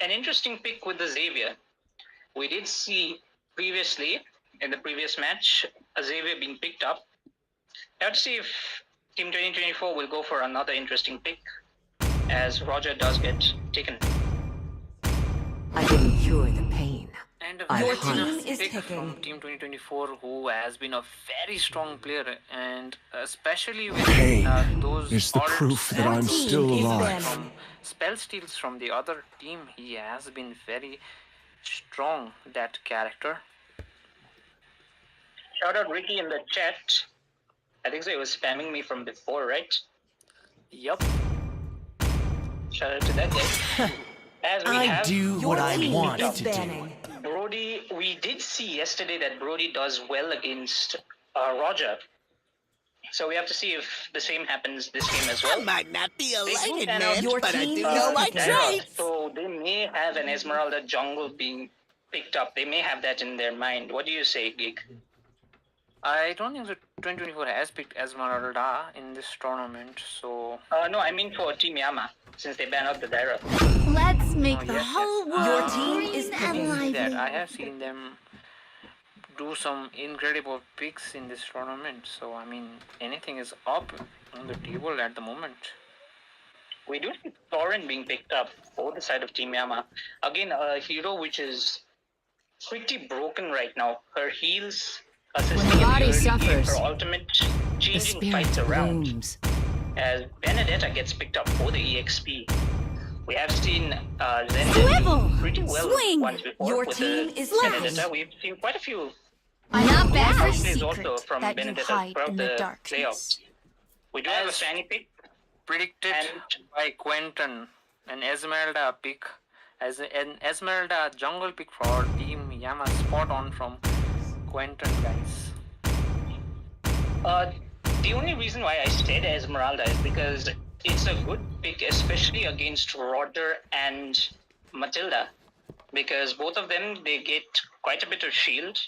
an interesting pick with the Xavier. We did see previously in the previous match a Xavier being picked up. Let's see if Team 2024 will go for another interesting pick as Roger does get taken. I didn't cure the pain. And I Your hunt. team is pick picking. from Team 2024 who has been a very strong player, and especially with Pain those is the alts proof that and I'm those still is alive. banning. spell steals from the other team, he has been very strong, that character. Shout out Ricky in the chat. I think so, he was spamming me from before, right? Yup. Shout out to that guy. As we I have do Your what I team want is to banning. do. Brody, we did see yesterday that Brody does well against Roger. So we have to see if the same happens this game as well. Might not be a They do lighted pan out, man, Your but I team do is know my picking. traits. So they may have an Esmeralda jungle being picked up. They may have that in their mind. What do you say, Geek? I don't think that 2024 has picked Esmeralda in this tournament, so... no, I mean for Team Yama, since they banned out the Daira. Let's make the yes, whole yes. world Your team green is and picking lively. That I have seen them do some incredible picks in this tournament, so I mean, anything is up on the table at the moment. We do see Thorin being picked up for the side of Team Yama. Again, a hero which is pretty broken right now. Her heals assisting in the body early game, suffers, her ultimate The changing spirit fights around. blooms. As Benedetta gets picked up for the EXP. We have seen Zen Swivel! do pretty well Swing! once before Your with team the is Benedetta. picking. We've seen quite a few Not bad for plays also secret from that you Benedetta hide throughout in the the playoffs. darkness. We do have a fanny pick predicted by Quentin, an Esmeralda pick, as an Esmeralda jungle pick for Team Yama, spot on from Quentin, guys. The only reason why I said Esmeralda is because it's a good pick, especially against Roger and Matilda, because both of them, they get quite a bit of shield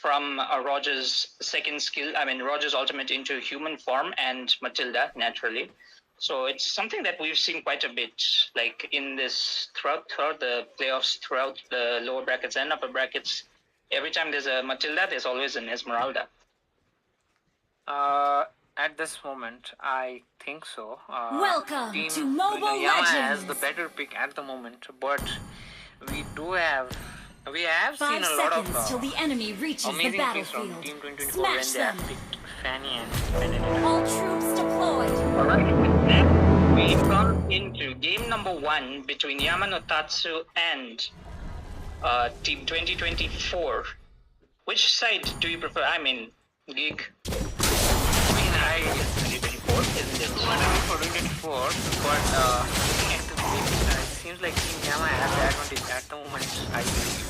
from Roger's second skill. I mean, Roger's ultimate into human form and Matilda, naturally. So it's something that we've seen quite a bit, like in this throughout the playoffs, throughout the lower brackets and upper brackets. Every time there's a Matilda, there's always an Esmeralda. At this moment, I think so. Welcome Team to Mobile Yama has Legends. the better pick at the moment, but we have 5 seen a lot seconds of till the enemy reaches the amazing picks from battlefield. Team 2024 Smash when they have them. picked Fanny and Benedict. All troops deployed. Alright, with that, we we come into game number 1 between Yamanotatsu and Team 2024. Which side do you prefer? I mean, Gig. I 2024, isn't it? For 2024, but looking at the game, it seems like Team Yama has the advantage at the moment, I believe.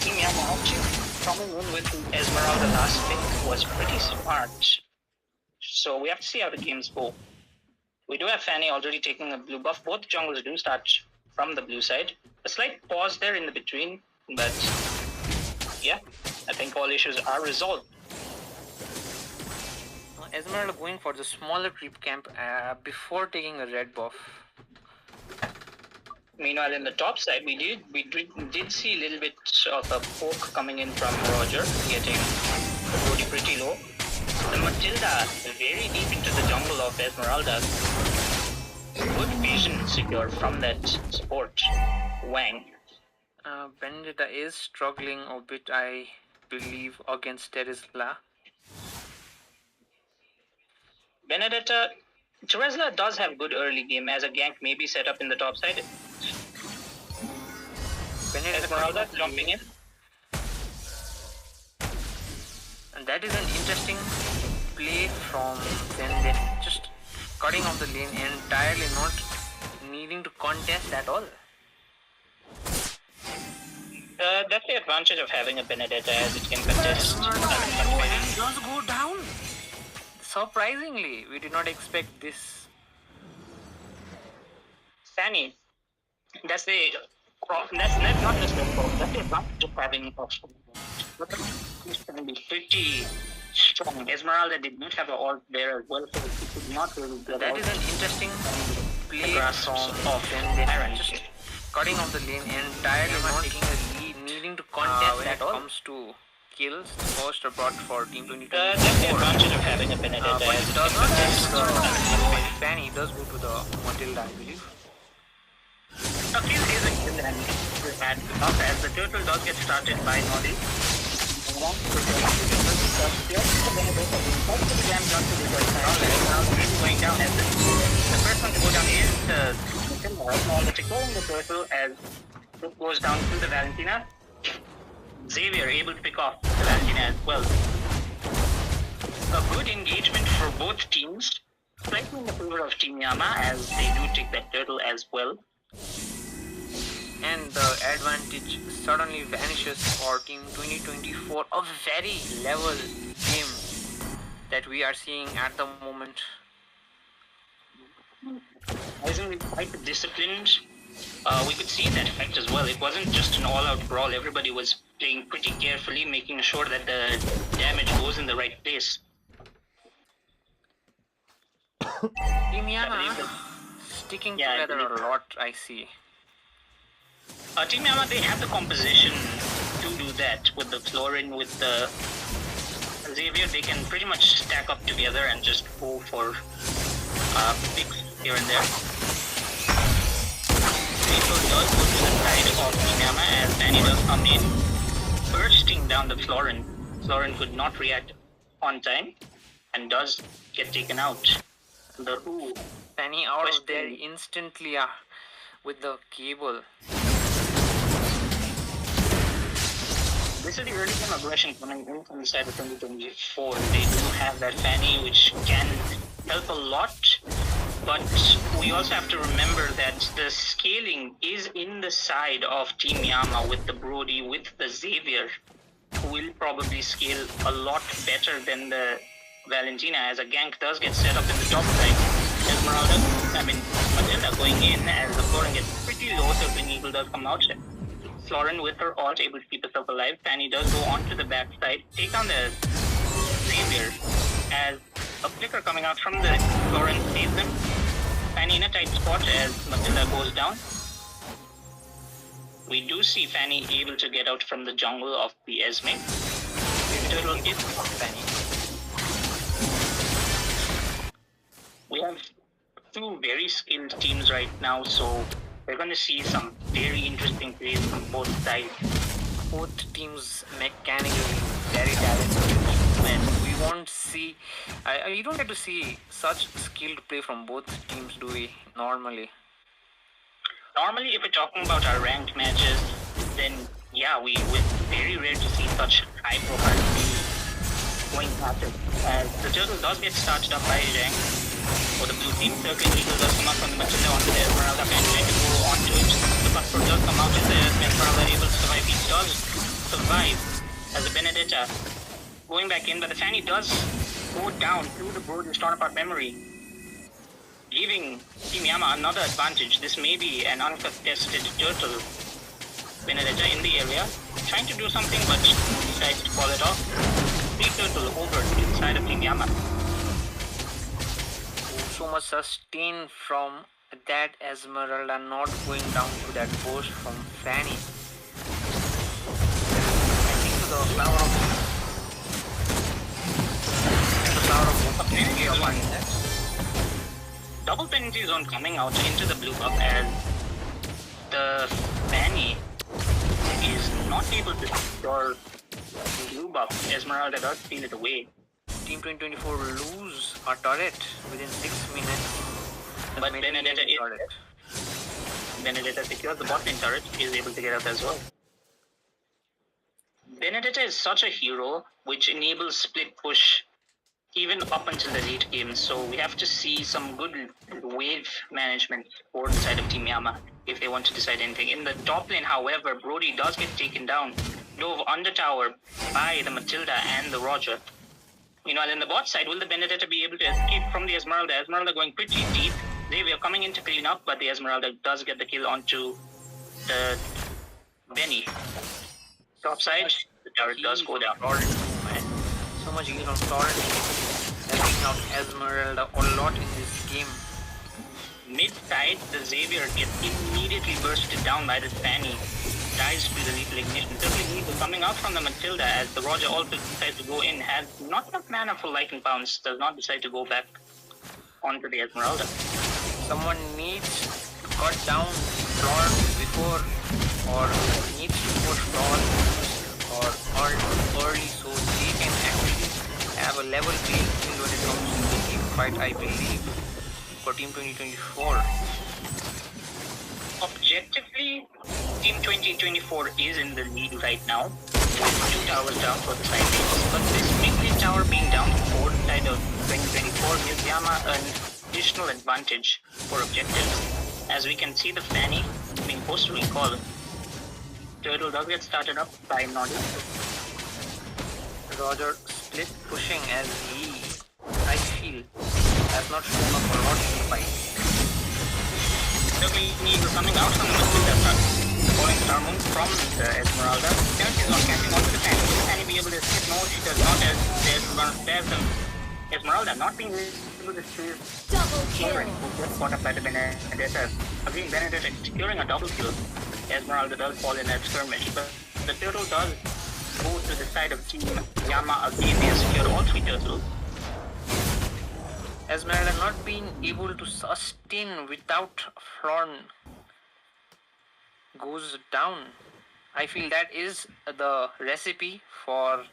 Team Yama actually coming in with Esmeralda last pick was pretty smart. So we have to see how the games go. We do have Fanny already taking a blue buff. Both junglers do start from the blue side. A slight pause there in the between, but yeah, I think all issues are resolved. Esmeralda going for the smaller creep camp before taking a red buff. Meanwhile, in the top side, we did see a little bit of a poke coming in from Roger, getting the body pretty low. The Matilda very deep into the jungle of Esmeralda. Good vision secured from that support, Wang. Benedetta is struggling a bit, I believe, against Terizla. Terizla does have good early game as a gank may be set up in the top side. Esmeralda jumping in. And that is an interesting play from Zen, just cutting off the lane entirely, not needing to contest at all. That's the advantage of having a Benedetta, as it can contest. And does go down. Surprisingly, we did not expect this. Fanny, that's not just the problem. That's the advantage of having a option. Can be pretty strong. Esmeralda did not have an ult there as well, so he could not really get that out. Is an interesting play from Zen, just cutting off the lane entirely, not taking a lead, needing to contest at all. When it comes to kills, the first are brought for Team 2024. That's the advantage of having a Benedetta. But it does not just Fanny, it does go to the Matilda, I believe. Kill is a kill and bad enough as the turtle does get started by Noddy. Now going down as the first one to go down is the securing the turtle as it goes down to the Valentina. Xavier able to pick off the Valentina as well. A good engagement for both teams. Slightly in the favor of Team Yama as they do take that turtle as well. And the advantage suddenly vanishes for Team 2024. A very level game that we are seeing at the moment. Isn't it quite disciplined? We could see that effect as well. It wasn't just an all-out brawl. Everybody was playing pretty carefully, making sure that the damage goes in the right place. Team Yama sticking together a lot, I see. Team Yama, they have the composition to do that with the Florin, with the Xavier. They can pretty much stack up together and just go for picks here and there. Rachel does go to the side of Team Yama as Fanny does come in, bursting down the Florin. Florin could not react on time and does get taken out. The Who Fanny out of there instantly with the cable. This is the early game aggression coming in from the side of 2024. They do have that Fanny which can help a lot, but we also have to remember that the scaling is in the side of Team Yama with the Brody, with the Xavier, who will probably scale a lot better than the Valentina, as a gank does get set up in the top side. Matilda going in as the Florin gets pretty low, so the Eagle does come out. Florin with her ult able to keep herself alive. Fanny does go on to the backside, take on the Xavier as a flicker coming out from the Florin saves them. Fanny in a tight spot as Matilda goes down. We do see Fanny able to get out from the jungle of the Esme. Turtle is Fanny. We have two very skilled teams right now, so we're going to see some very interesting plays from both sides. Both teams mechanically very talented, and we won't see, you don't get to see such skilled play from both teams, do we? Normally. Normally, if we're talking about our ranked matches, then yeah, we're very rare to see such high-profile going matches. As the turtle does get started up by Zhang for the blue team, circling eagle does come up from the Matilda onto the Esmeralda and trying to go onto it. The cutthroat does come out as the Esmeralda able to survive. He does survive as the Benedetta going back in, but the Fanny does go down through the board torn apart memory, giving Team Yama another advantage. This may be an uncontested turtle. Benedetta in the area, trying to do something, but decides to call it off. Free turtle over to the side of Team Yama. So much sustain from that Esmeralda not going down to that burst from Fanny. I think the flower of penalty of one that. Double penalty zone coming out into the blue buff as the Fanny is not able to secure the blue buff. Esmeralda does steal it away. Team 2024 lose a turret within 6 minutes. But Benedetta secures the bot lane turret, is able to get up as well. Benedetta is such a hero which enables split push even up until the late game, so we have to see some good wave management for the side of Team Yama if they want to decide anything. In the top lane, however, Brody does get taken down, dove under tower by the Matilda and the Roger. Meanwhile, in the bot side, will the Benedetta be able to escape from the Esmeralda? Esmeralda going pretty deep. Xavier coming in to clean up, but the Esmeralda does get the kill onto the Benny. Top side, the turret does go down. So much heal on Torrent, helping out Esmeralda a lot in this game. Mid-side, the Xavier gets immediately bursted down by the Fanny. Dies to the lethal ignition. Circling Eagle coming out from the Matilda as the Roger also decides to go in. Has not enough mana for Lycan Pounce. Does not decide to go back onto the Esmeralda. Someone needs to cut down Florn before, or needs to push Florn or early so they can actually have a level playing field when it comes to the team fight, I believe, for Team 2024. Objectively, Team 2024 is in the lead right now, with 2 towers down for the side lanes. But this mid-lane tower being down for the side of 2024 gives Yama an additional advantage for objectives. As we can see the Fanny being forced to recall. Turtle does get started up by Noddy. Roger split pushing as he, I feel, has not shown up a lot in the fight. Circling Eagle coming out from the Matilda front, falling Star Moon from the Esmeralda. Penalty is not catching on to the Fanny. Will Fanny be able to escape? No, she does not, as there's the Esmeralda not being able to save Double kill. just caught up by the Benedetta. Again, Benedetta securing a double kill. Esmeralda does fall in that skirmish, but the turtle does go to the side of Team Yama again. They secure all 3 turtles. Esmeralda not being able to sustain without Florn goes down. I feel that is the recipe for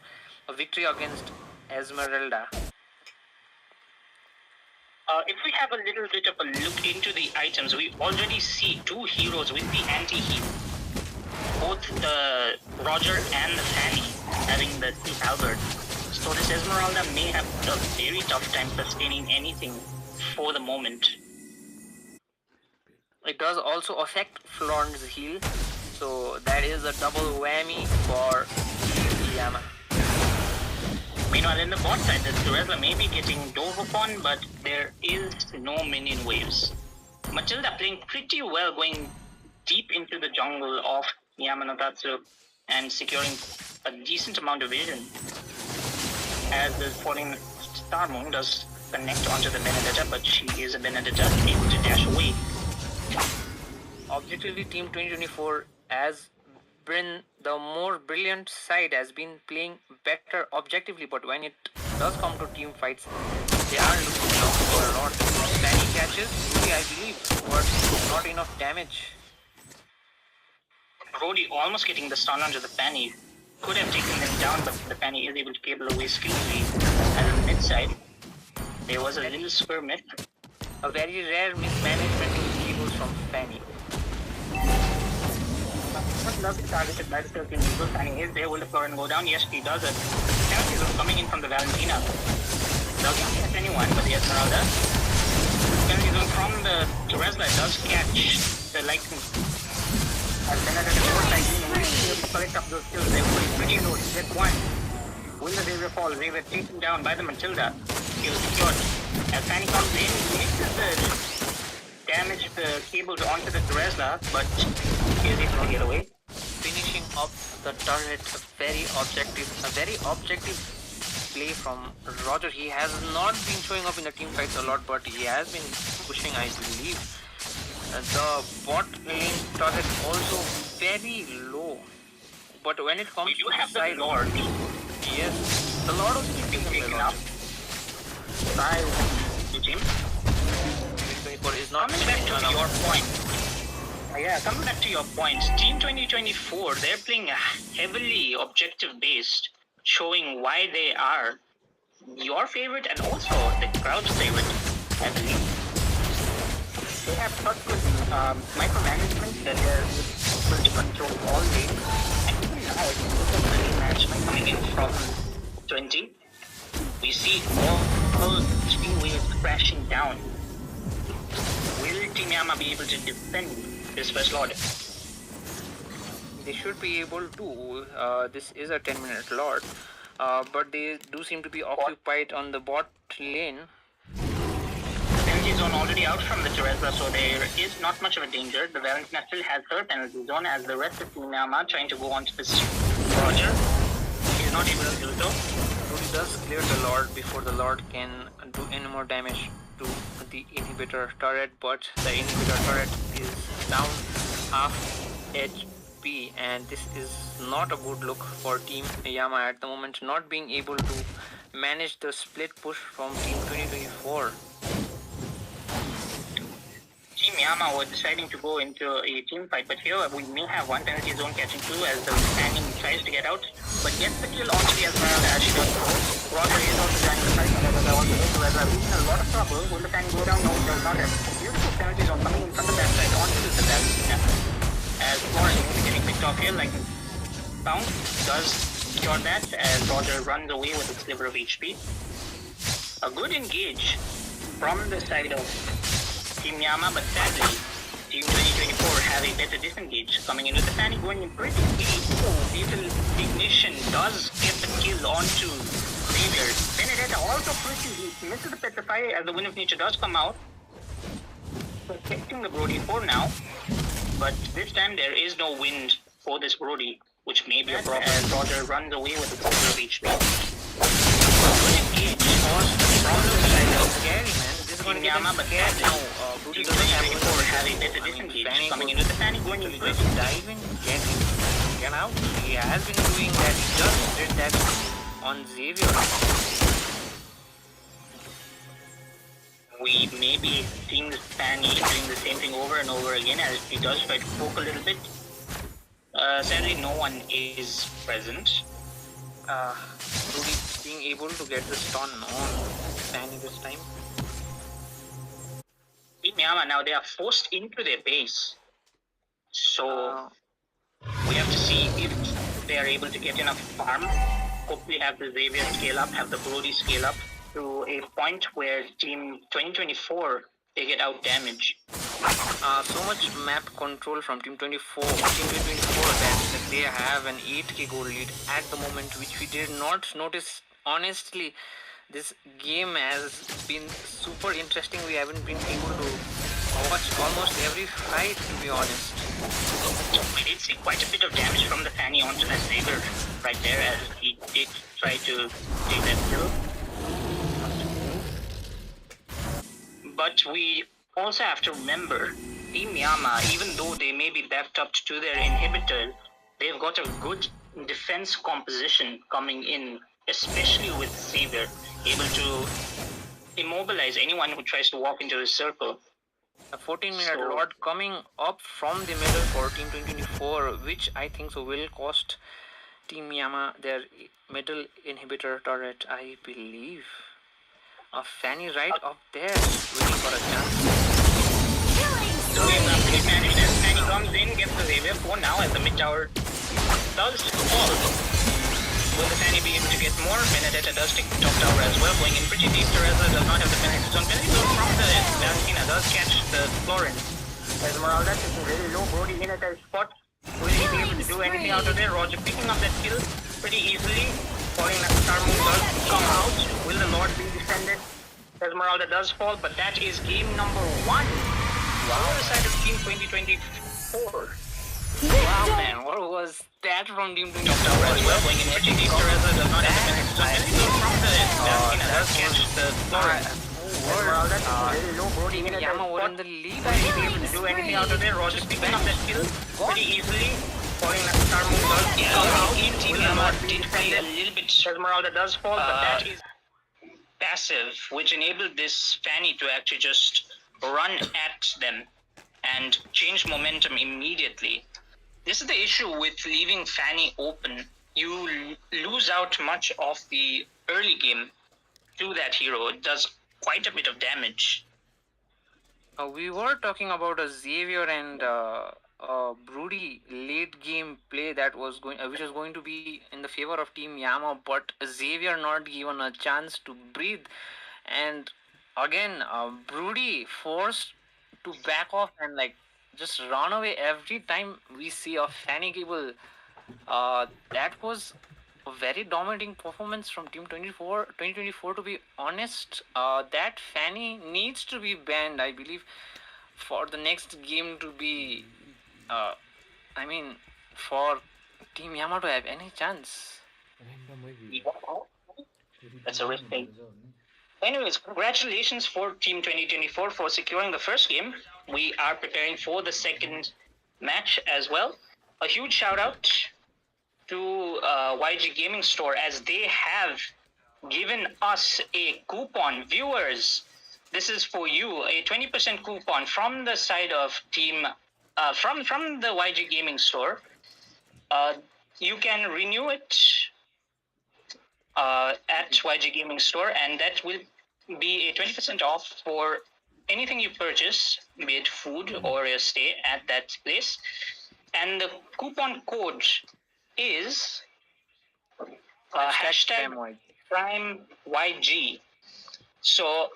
a victory against Esmeralda. If we have a little bit of a look into the items, we already see 2 heroes with the anti-heal. Both the Roger and the Fanny having the halberd. So this Esmeralda may have a very tough time sustaining anything for the moment. It does also affect Florn's heal, so that is a double whammy for Yama. Meanwhile, in the bot side, the Durezla may be getting dove upon, but there is no minion waves. Matilda playing pretty well, going deep into the jungle of Yamanotatsu and securing a decent amount of vision. As the falling Star Moon does connect onto the Benedetta, but she is a Benedetta able to dash away. Objectively, Team 2024 has been the more brilliant side, has been playing better objectively, but when it does come to team fights, they are losing out for a lot. Fanny catches, really, I believe, but not enough damage. Brody almost getting the stun onto the Fanny. could have taken them down, but the Fanny is able to cable away skillfully. And on the mid side, there was a little skirmish. A very rare mismanagement in cables from Fanny. But does be targeted by the circling eagle. Fanny is there. Will the Florin go down? Yes, he does it. Penalties are coming in from the Valentina. Doesn't catch anyone, but the Esmeralda. Penalty zone from the Teresla does catch the Lightning. As Benedict goes Lightning, and we will collect up those kills. They're putting pretty low. Get one. Will the Xavier fall? Xavier taken down by the Matilda. Kill secured. As Fanny comes in, misses the damage the cables onto the Teresla, but he is able to get away. Finishing up the turret, a very objective play from Roger. He has not been showing up in the team fights a lot, but he has been pushing, I believe. The bot lane turret also very low. But when it comes You to have the the side, Lord yes, the Lord of being Steel taken up by the team. 2024 is not Coming back to your point. Coming back to your point, Team 2024, they're playing heavily objective-based, showing why they are your favorite and also the crowd's favorite, I believe. They have such good micromanagement that they're able to control all lanes. And even now, it's a early management coming in from 20. We see all three waves crashing down. Will Team Yama be able to defend this first Lord? They should be able to. This is a 10-minute Lord, but they do seem to be occupied on the bot lane. Penalty zone already out from the Teresla, so there is not much of a danger. The Valentina still has her penalty zone as the rest of Team Yama trying to go onto this Roger. He's not able to do so. Rudy does clear the Lord before the Lord can do any more damage to the inhibitor turret, but the inhibitor turret is down half HP, and this is not a good look for Team Yama at the moment, not being able to manage the split push from Team 2024. Team Yama were deciding to go into a team fight, but here we may have one penalty zone catching two as the Fanning tries to get out, but gets the kill onto the Esmeralda as she does so. Roger is also joining the fight, and Esmeralda also is in a lot of trouble. Will the Fanning go down? No, it does not have a beautiful penalty zone coming in from the backside onto the Valentina. As Florian is getting picked off here, like Pound does secure that as Roger runs away with a sliver of HP. A good engage from the side of Team Yama, but sadly, Team 2024 have a better disengage coming into the Fanny, going in pretty deep. Lethal Ignition does get the kill onto Xavier. Benedetta also pretty deep, misses the Petrify as the Wind of Nature does come out, protecting the Brody for now. But this time there is no wind for this Brody, which may be a problem as Roger runs away with a quarter of HP. Good engage from the side of Scary, man. This is going to Team get Yama, but scared now. Rudy doesn't have have a better disengage coming into the Fanny, going in just dive in, get out. He has been doing that. He just did that on Xavier. We may be seeing the Fanny doing the same thing over and over again as he does try to poke a little bit. Sadly, no one is present. Rudy being able to get the stun on Fanny this time. Team Yama now, they are forced into their base. So we have to see if they are able to get enough farm. Hopefully have the Xavier scale up, have the Brody scale up to a point where Team 2024 they get out damage. So much map control from Team 24. Team 2024 that they have an 8k goal lead at the moment, which we did not notice. Honestly, this game has been super interesting. We haven't been able to watch almost every fight, to be honest. We did see quite a bit of damage from the Fanny onto that Xavier right there as he did try to take that kill. But we also have to remember, Team Yama, even though they may be backed up to their inhibitor, they've got a good defense composition coming in, especially with Xavier, able to immobilize anyone who tries to walk into his circle. A 14-minute Lord coming up from the middle for Team 2024, which I think so will cost Team Yama, their middle inhibitor turret, I believe. Fanny right up there, waiting for a chance. Fanny comes in, gets the Xavier 4 now as the mid tower does fall. Will the Fanny be able to get more? Benedetta does take the top tower as well, going in pretty deep. Teresa does not have the penalty zone. Penalty zone from the Valentina does catch the Florence. Esmeralda taking very low, Brody in at a spot. Will he be able to do anything out of there? Roger picking up that kill pretty easily. Falling Star Moon does come out. Will the Lord be defended? Esmeralda does fall, but that is game number 1. Wow. On the side of Team 2024. Wow, man, what was that from Team 2024? Top tower as well, going in pretty deep. Teresa does not have the penalty zone. Penalty zone from the Valentina does catch the Florence. Esmeralda taking very low, Brody in at a Yama were spot. in the lead. Will he be able to do anything out of there? Roger picking up that kill pretty easily. Falling Star Moon does come out. Team Yama did play a little bit. Esmeralda does fall, but that is passive, which enabled this Fanny to actually just run at them and change momentum immediately. This is the issue with leaving Fanny open. You lose out much of the early game to that hero. It does quite a bit of damage. We were talking about a Xavier and Broody late game play that was going, which was going to be in the favor of Team Yama, but Xavier not given a chance to breathe, and again Broody forced to back off and like just run away every time we see a Fanny Cable. That was a very dominating performance from Team 2024, to be honest. That Fanny needs to be banned, I believe, for the next game to be, for Team Yama to have any chance. That's a risk. Anyways, congratulations for Team 2024 for securing the first game. We are preparing for the second match as well. A huge shout out to YG Gaming Store, as they have given us a coupon. Viewers, this is for you, a 20% coupon from the side of Team, from the YG Gaming Store. You can renew it at YG Gaming Store, and that will be a 20% off for anything you purchase, be it food or a stay at that place. And the coupon code is hashtag PrimeYG. So,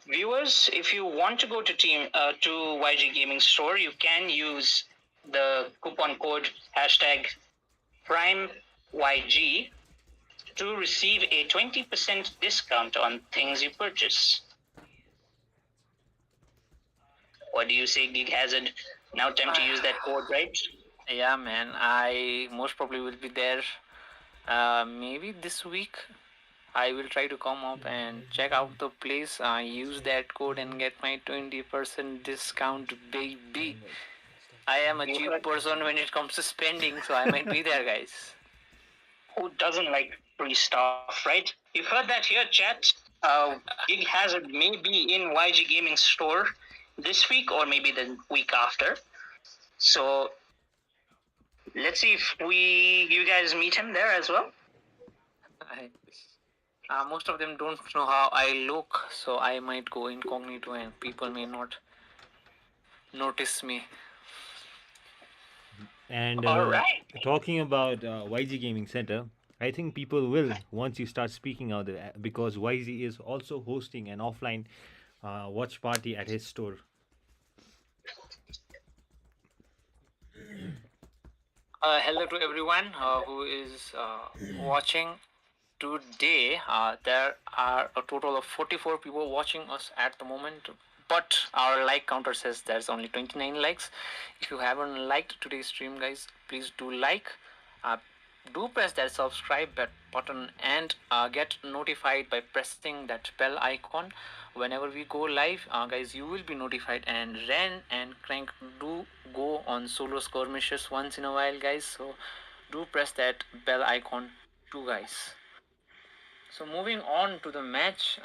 viewers, if you want to go to to YG Gaming Store, you can use the coupon code hashtag PrimeYG to receive a 20% discount on things you purchase. What do you say, Gig Hazard? Now time to use that code, right? Yeah, man, I most probably will be there. Maybe this week. I will try to come up and check out the place. Use that code and get my 20% discount, baby. I am a cheap person when it comes to spending, so I might be there, guys. Who doesn't like free stuff, right? You've heard that here, chat. Gig Hazard may be in YG Gaming Store this week or maybe the week after. So let's see if you guys meet him there as well. Most of them don't know how I look, so I might go incognito and people may not notice me. And Alright. talking about YG Gaming Center, I think people will once you start speaking out there, because YG is also hosting an offline watch party at his store. Hello to everyone who is watching today. There are a total of 44 people watching us at the moment, but our like counter says there's only 29 likes. If you haven't liked today's stream, guys, please do like. Do press that subscribe button and get notified by pressing that bell icon. Whenever we go live, guys, you will be notified. And Ren and Crank do go on solo skirmishes once in a while, guys, so do press that bell icon too, guys. So moving on to the match,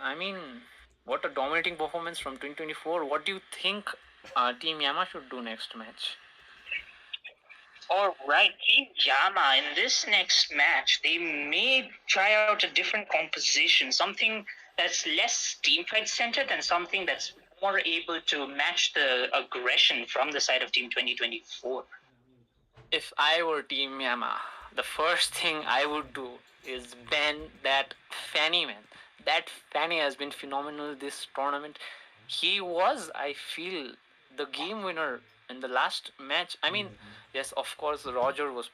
what a dominating performance from 2024. What do you think Team Yama should do next match? Alright, Team Yama, in this next match, they may try out a different composition, something that's less teamfight centered and something that's more able to match the aggression from the side of Team 2024. If I were Team Yama, the first thing I would do is ban that Fanny man. That Fanny has been phenomenal this tournament. He was, I feel, the game winner in the last match. I mean, yes, of course, Roger was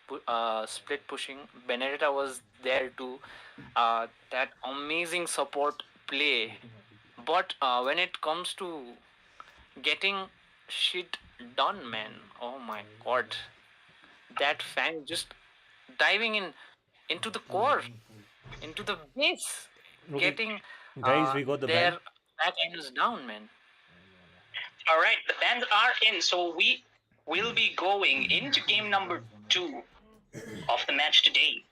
split pushing. Benedetta was there too. That amazing support play. But when it comes to getting shit done, man, oh my god, that fan just diving into the core, into the base, Okay, getting guys, we got the their ban. backliners down, man. Alright, the bans are in, so we will be going into game number 2 of the match today.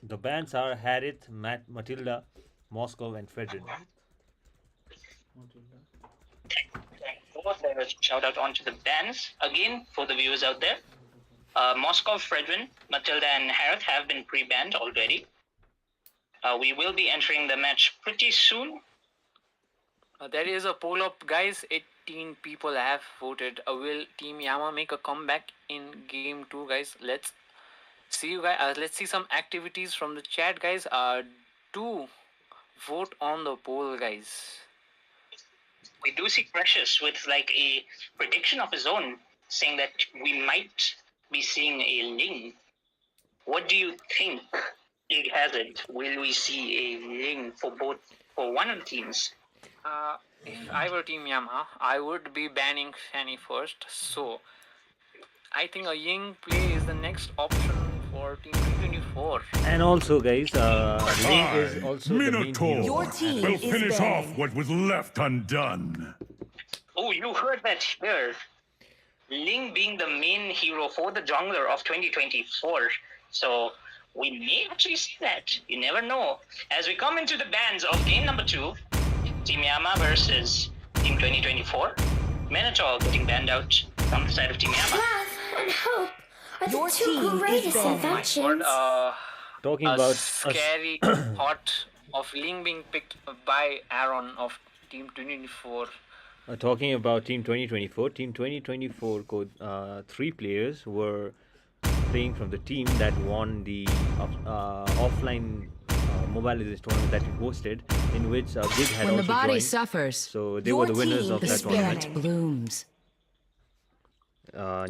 The bands are Harith, Matilda, Moscow, and Fredrin. Shout out onto the bands again for the viewers out there. Moscow, Fredrin, Matilda, and Harith have been pre-banned already. We will be entering the match pretty soon. There is a poll up, guys. 18 people have voted. Will Team Yama make a comeback in game 2, guys? Let's see you guys. Let's see some activities from the chat, guys. Do vote on the poll, guys. We do see Precious with like a prediction of his own, saying that we might be seeing a Ling. What do you think? League has it. Will we see a Ling for one of the teams? If I were Team Yamaha, I would be banning Fanny first. So I think a Ying play is the next option for Team 2024. And also, guys, Ling is also the main Minotaur, hero. Your team will is finish banning. off what was left undone. Oh, you heard that here. Ling being the main hero for the jungler of 2024. So we may actually see that. You never know. As we come into the bans of game number 2, Team Yama versus Team 2024. Minotaur getting banned out from the side of Team Yama. Love and hope are Your the two team is greatest banned. inventions. Talking A about us, scary thought of Ling being picked by Aaron of Team 2024. talking about Team 2024. Team 2024 three players were playing from the team that won the offline Mobile Legends tournament that we hosted, in which Gig had When the also body joined. suffers, So they your were the winners team of is that tournament, spirit blooms.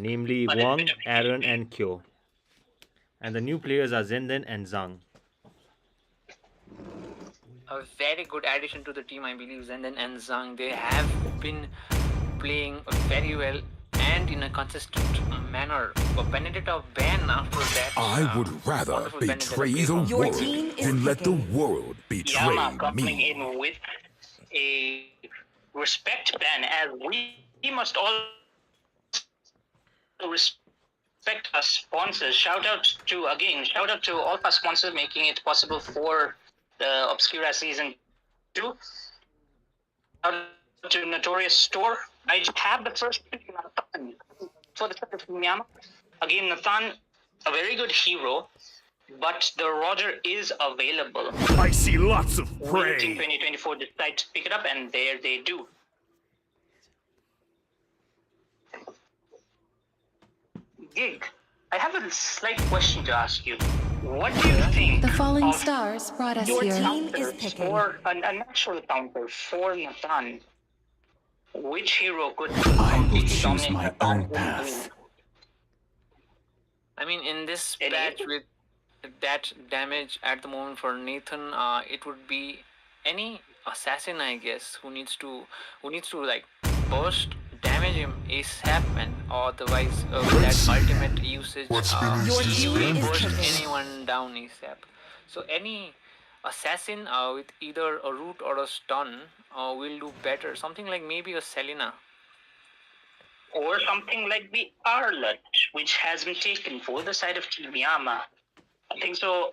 namely Wang, Aaron, and Kyo. And the new players are Zenden and Zhang. A very good addition to the team, I believe. Zenden and Zhang, they have been playing very well and in a consistent manner. But Benedetta ban after that. I would rather wonderful Benedetta betray play the from- Your world team is than let the picking. world betray Yama coming me. in with a respect ban, as we must all respect our sponsors. Shout out to all of our sponsors making it possible for the Obscura season 2. Shout out to Notorious Store. I just have the first pick, Nathan, for the side of Yama. Again, Nathan, a very good hero, but the Roger is available. I see lots of Will prey. Team 2024 decide to pick it up, and there they do. Gig, I have a slight question to ask you. What do you think The falling of stars brought us your here. team is counters picking. for a natural counter for Nathan? Which hero could I will completely choose dominate my Nathan own in path. game? I mean, in this Any? patch with that damage at the moment for Nathan, it would be any assassin, I guess, who needs to like burst damage him ASAP, and otherwise with that ultimate usage, Your he team will is burst picking. anyone down ASAP. So any assassin with either a root or a stun will do better. Something like maybe a Selena. Or something like the Arlet, which has been taken for the side of Team Yama. I think so.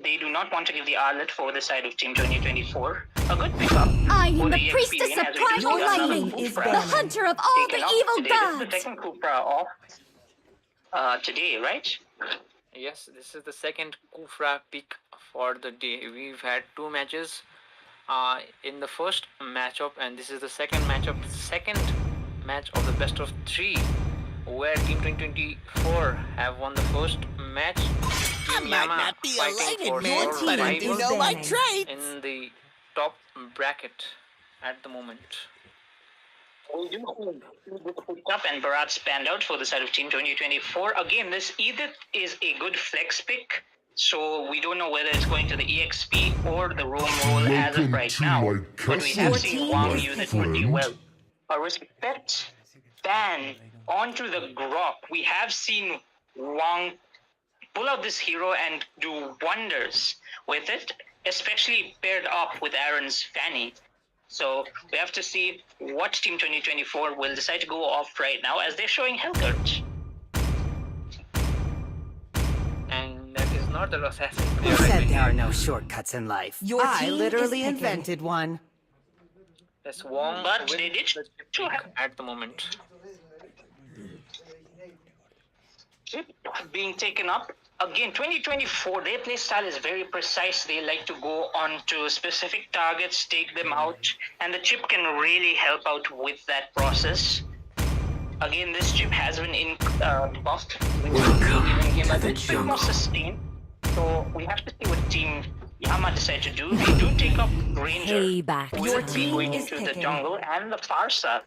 They do not want to give the Arlet for the side of Team 2024. A good pickup. I for am the EXP priestess lane, of as we do see primal another lightning lightning, is Kupra the banned. hunter of all taken the off evil today. This is the gods. second Kupra off. today, right? Yes, this is the second Kufra pick for the day. We've had two matches in the first matchup, and this is the second match of the best of three, where Team 2024 have won the first match. Team Yama fighting for Your team is banning. in the top bracket at the moment. We do picked up and Bharat spanned out for the side of Team 2024. Again, this either is a good flex pick, so we don't know whether it's going to the EXP or the roam roll as of right now. But we have seen Wang use it pretty well. A respect ban onto the Grok. We have seen Wang pull out this hero and do wonders with it, especially paired up with Aaron's Fanny. So we have to see what Team 2024 will decide to go off right now, as they're showing Hellgurt. And that is not the assassin Who player. said there are no shortcuts in life? Your I team literally is picking. invented one. That's Wong But with they did the show pick at the moment. Chip being taken up. Again, 2024, their play style is very precise. They like to go on to specific targets, take them out, and the chip can really help out with that process. Again, this chip has been buffed, giving him a bit more sustain. So we have to see what Team Yama decide to do. They do take up Ranger, Payback. who Your will be team going is into the picking. jungle, and the Farsa.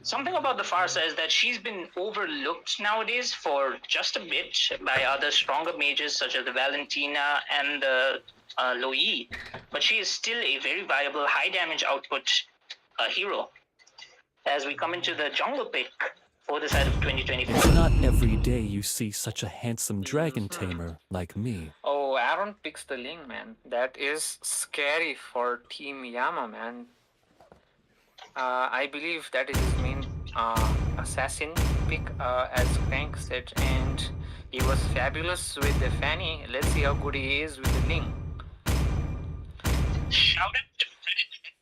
Something about the Farsa is that she's been overlooked nowadays for just a bit by other stronger mages such as the Valentina and the Loi, but she is still a very viable high damage output hero. As we come into the jungle pick for the side of 2024. It's not every day you see such a handsome dragon tamer like me. Oh, Aaron picks the Ling, man. That is scary for Team Yama, man. I believe that is his main assassin pick, as Crank said, and he was fabulous with the Fanny. Let's see how good he is with the Ling. Shout out to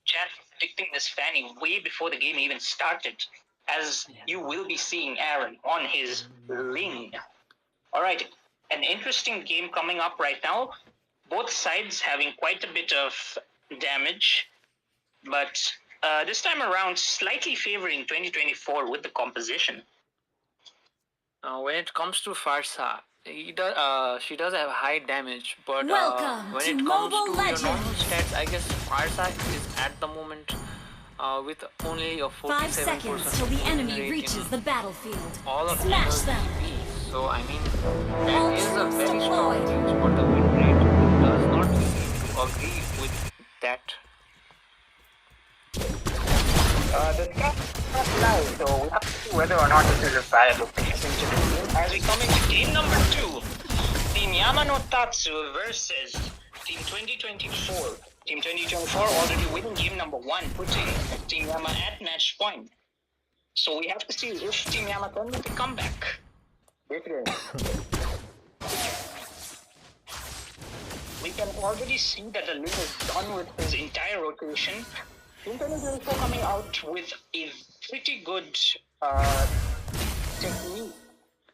chat for predicting this Fanny way before the game even started, as you will be seeing Aaron on his Ling. Alright, an interesting game coming up right now. Both sides having quite a bit of damage, but this time around slightly favoring 2024 with the composition. When it comes to Farsa, she does have high damage, but Welcome when to it comes Mobile to your normal Legends. stats, I guess Farsa is at the moment with only a 47% 5 seconds till the enemy win rate reaches in the battlefield. all of Smash the them. TPs. So I mean, that is a Ultras very strong deployed. use, but the win rate does not lead you to agree with that. The stats are not live, so we have to see whether or not this is a viable pick into the game. As we come into game number 2, Team Yamano Tatsu versus Team 2024. Team 2024 already winning game number 1, putting Team Yama at match point. So we have to see if Team Yama can make a comeback. This game. We can already see that the Ling is done with his entire rotation. Team 2024 coming out with a pretty good technique,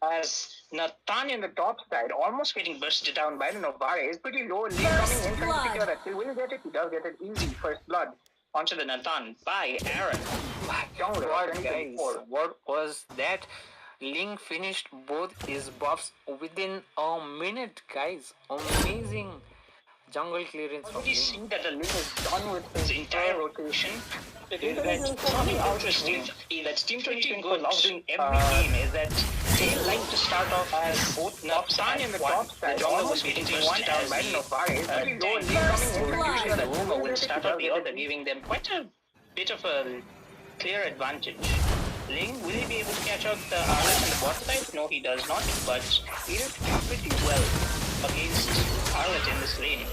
as Nathan in the top side, almost getting bursted down by the Novara, is pretty low. Ling coming in, trying to figure that he will get it. He does get it easy. First blood onto the Nathan by Aaron. My Jungler, God, 2024. guys, what was that? Ling finished both his buffs within a minute, guys. Amazing jungle clearance from Already Ling. see that the Ling is done with his entire rotation. Is that something interesting that Team 2024 loves doing every game is that they like to start off as both Nathan in the top side, the jungle was getting bursted down by the Novara. It's pretty low. Ling coming in, usually the Rover will start off the other, giving them quite a bit of a clear advantage. Ling, will he be able to catch out the Arlet on the bot side? No, he does not, but he did pretty well against Arlet in this lane.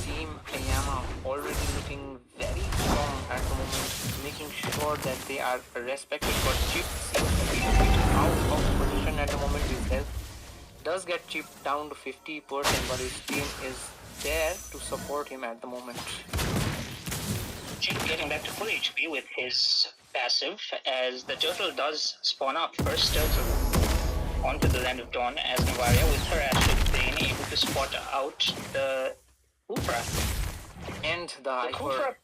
Team Ayama already looking very strong at the moment, making sure that they are respected, but Chip seems to be a bit out of position at the moment. His health does get chipped down to 50%, but his team is there to support him at the moment. Chip getting back to full HP with his passive, as the turtle does spawn up. First turtle onto the Land of Dawn, as Navaria with her Astral Plane able to spot out the Kufra. And the Kufra...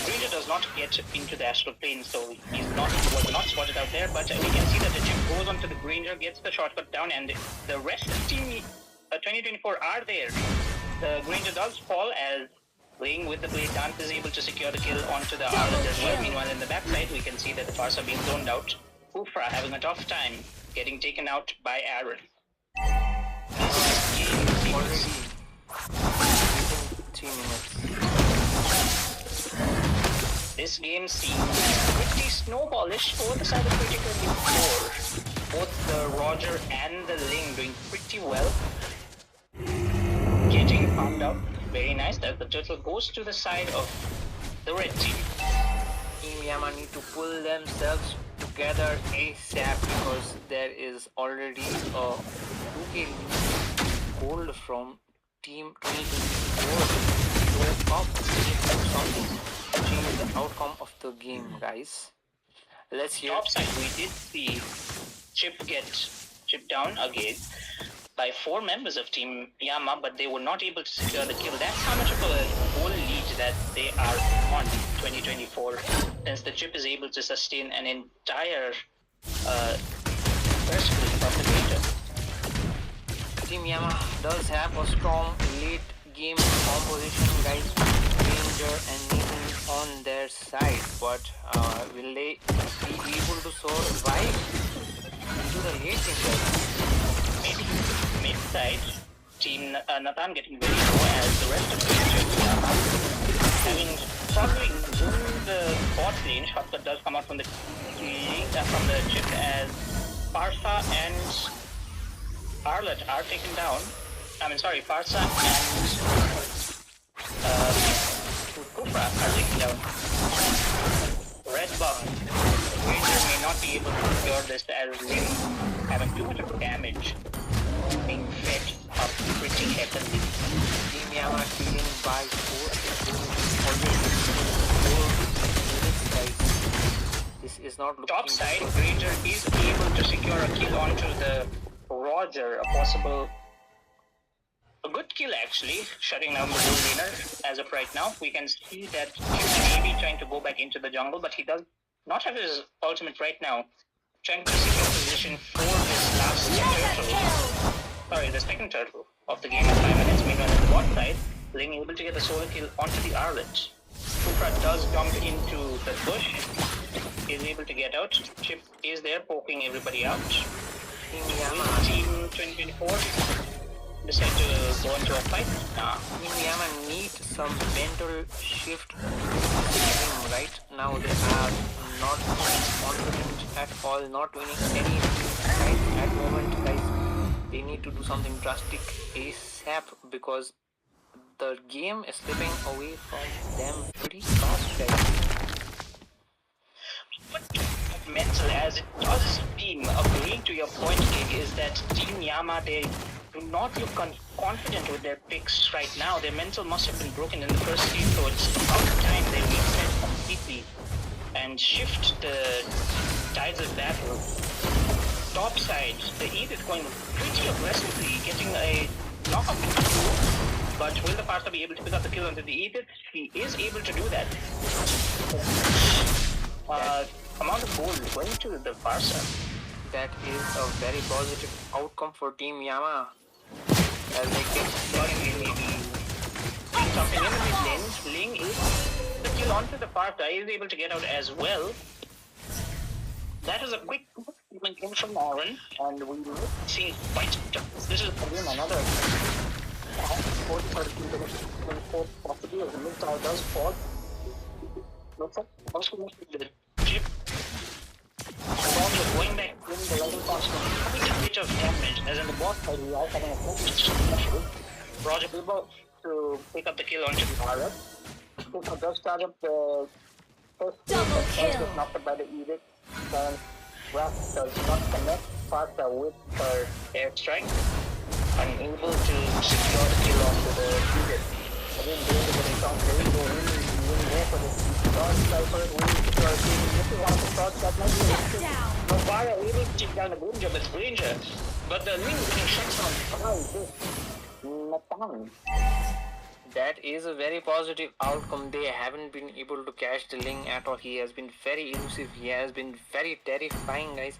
Ranger does not get into the Astral Plane, so he was not spotted out there, but we can see that the chip goes onto the Granger, gets the shortcut down, and the rest of Team 2024 are there. The Granger does fall as Ling with the blade dance is able to secure the kill onto the Arlet as well. Meanwhile, in the backside, we can see that the Farsa being zoned out. Kufra having a tough time getting taken out by Aaron. already 3 minutes. This game seems pretty snowballish for the side of 2024. Both the Roger and the Ling doing pretty well. Getting found out. Very nice that the turtle goes to the side of the red team. Team Yama need to pull themselves together ASAP because there is already a 2k gold from Team 2024. Up something to change the outcome of the game, guys. Let's hear. Topside, we did see Chip get chipped down again by 4 members of Team Yama, but they were not able to secure the kill. That's how much of a goal lead that they are on 2024, since the chip is able to sustain an entire burst from the Ranger. Team Yama does have a strong late game composition, guys. Ranger and Nathan on their side, but will they be able to survive into the late game, guys? Maybe mid-side, Team Nathan getting very low as the rest of the Rangers having struggling in the bot lane. Shotgun does come out from the chip as Farsa and Arlet are taken down. Farsa and Kufra are taken down. Red buff. Ranger may not be able to secure this as Ling having too much of damage being fed up pretty heavily. Team Yama killing by 4 minutes, guys. This is not looking Top side, Ranger is able to secure a kill onto the Roger, a good kill actually, shutting down the gold laner as of right now. We can see that he may be trying to go back into the jungle, but he does not have his ultimate right now. Trying to secure position for this last turtle. Sorry, the second turtle of the game in 5 minutes. Meanwhile, on the bot side, Ling able to get the solo kill onto the Arlet. Kufra does jump into the bush, is able to get out. Chip is there poking everybody out. Team Yama. Team 2024 decide to go into a fight. Team Yama need some mental shift right now. They are not confident at all, not winning any fight at moment, guys. They need to do something drastic ASAP because the game is slipping away from them pretty fast, guys. But mental as it does seem, agreeing to your point, Gig, is that Team Yama, they do not look confident with their picks right now. Their mental must have been broken in the first game, so it's about time they reset completely and shift the tides of battle. Top side, the Edith going pretty aggressively, getting a knock-up into 2, but will the Farsa be able to pick up the kill onto the Edith? He is able to do that. Amount of gold going to the Farsa. That is a very positive outcome for Team Yama. As they get maybe something in the mid lane. Ling is the kill onto the Farsa, is able to get out as well. That is a quick movement in from Oren, and we will see quite this is again another 4 possibly as the mid tower does fall. Looks like also the chip. Roger going back in the level constant, having a bit of damage, as in the bot side we are having a special. Roger able to pick up the kill onto the Arab. So does start up the first double kill. Gets knocked up by the Edict, and Wrath does not connect Farsa with her airstrike, unable to secure the kill onto the Edict. Again, Danger getting shot very low. Will go for this short sniper. Will secure a kill. This is one of the shots that might be risky. Nobara able to take down the Granger, but Granger. But the Ling getting shot down by this Nathan. That is a very positive outcome. They haven't been able to catch the Ling at all. He has been very elusive. He has been very terrifying, guys.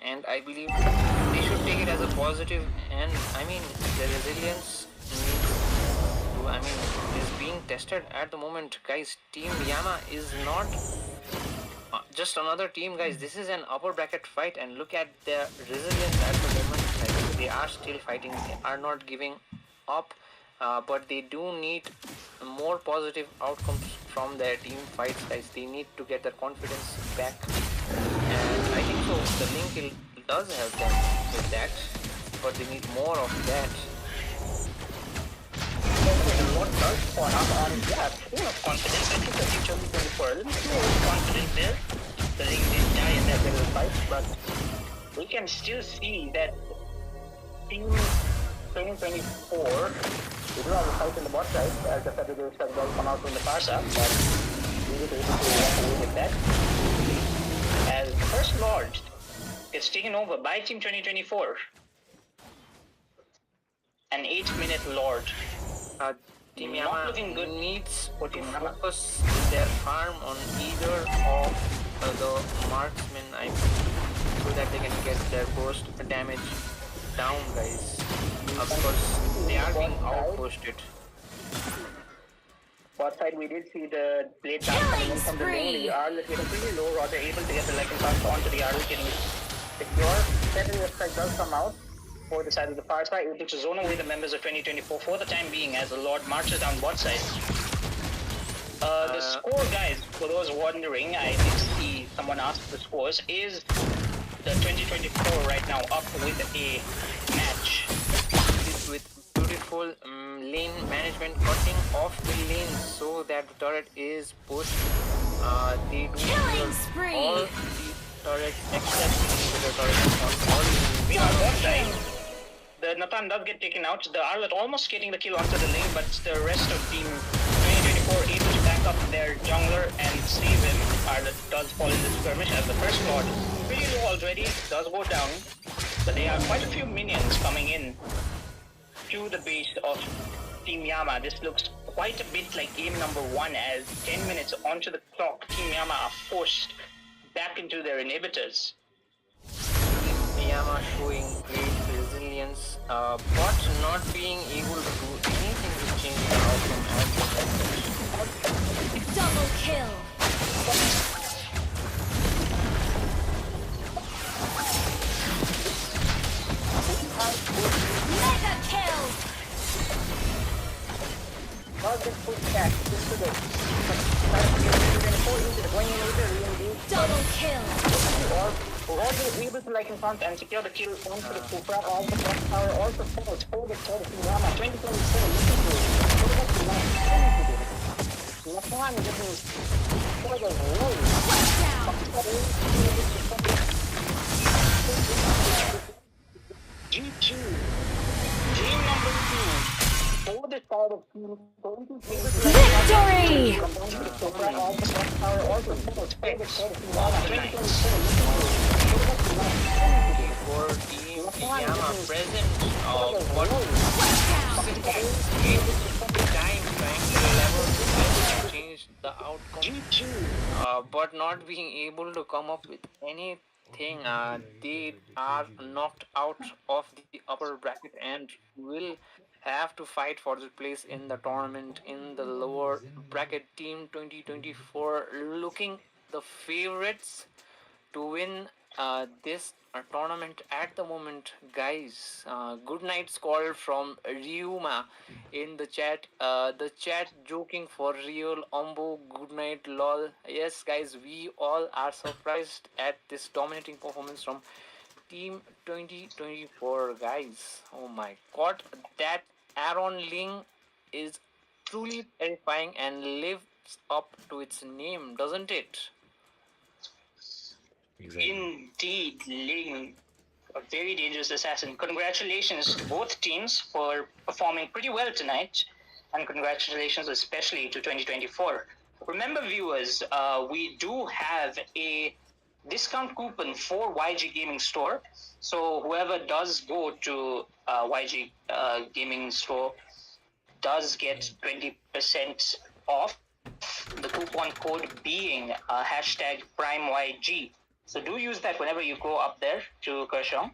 And I believe they should take it as a positive. And I mean, the resilience is being tested at the moment, guys. Team Yama is not just another team, guys. This is an upper bracket fight, and look at their resilience at the moment. Like, they are still fighting. They are not giving up. But they do need more positive outcomes from their team fights, guys. They need to get their confidence back, and I think so the link does help them with that, but they need more of that. What does spawn up on that? Full of confidence. I think the future is going for a little too confident there. The Ling did die in that little fight, but we can still see that team 2024. We do have a fight in the bot side, as the Federals have well come out from the Farsa, but we will be able to walk away with that. As the first Lord gets taken over by Team 2024. An 8-minute Lord. Team Not Yama looking good needs for to Team Yama. focus their farm on either of the marksmen, so that they can get their burst damage down, guys. Because they are being outposted. Bot side, we did see the blade dance coming in from the lane. The Arl is getting pretty low. Roger able to get the Lycan pass onto the Arl, getting secure. Second strike does come out for the side of the far side, able to zone away the members of 2024 for the time being as the Lord marches down bot side. The score, guys, for those wondering, I did see someone ask the scores, is the 2024 right now up with a match. With beautiful lane management, cutting off the lane so that the turret is pushed. They do clear all the turrets except the turret on all. Meanwhile, bot side, the Nathan does get taken out. The Arlet almost getting the kill onto the lane, but the rest of team 2024 able to back up their jungler and save him. Arlet does fall in the skirmish as the first Lord pretty low already, does go down, but there are quite a few minions coming in to the base of Team Yama. This looks quite a bit like game number 1 as 10 minutes onto the clock, Team Yama are forced back into their inhibitors. Team Yama showing great resilience, but not being able to do anything to change the outcome as the Double kill. Mega kill. Now get pushed back into the Double kill. Roger is able to like in front and secure the kill onto the Cupra. All the bot tower also falls for the third Team Yama. 2024 looking good. What about the last one getting for the roll. G2. Game number 2. For the side of team, Victory! for Team Yama present, what time trying to level to change the outcome, but not being able to come up with anything. They are knocked out of the upper bracket and will have to fight for the place in the tournament in the lower bracket. Team 2024 looking the favorites to win this tournament at the moment, guys. Good night's call from Ryuma in the chat. The chat joking for real. Ombo, good night, lol. Yes, guys, we all are surprised at this dominating performance from Team 2024, guys. Oh my god, that Aaron Ling is truly terrifying and lives up to its name, doesn't it? Indeed, Ling, a very dangerous assassin. Congratulations to both teams for performing pretty well tonight. and congratulations especially to 2024. Remember, viewers, we do have a discount coupon for YG Gaming Store. So whoever does go to YG Gaming Store does get 20% off. The coupon code being hashtag PrimeYG. So do use that whenever you go up there to Kershong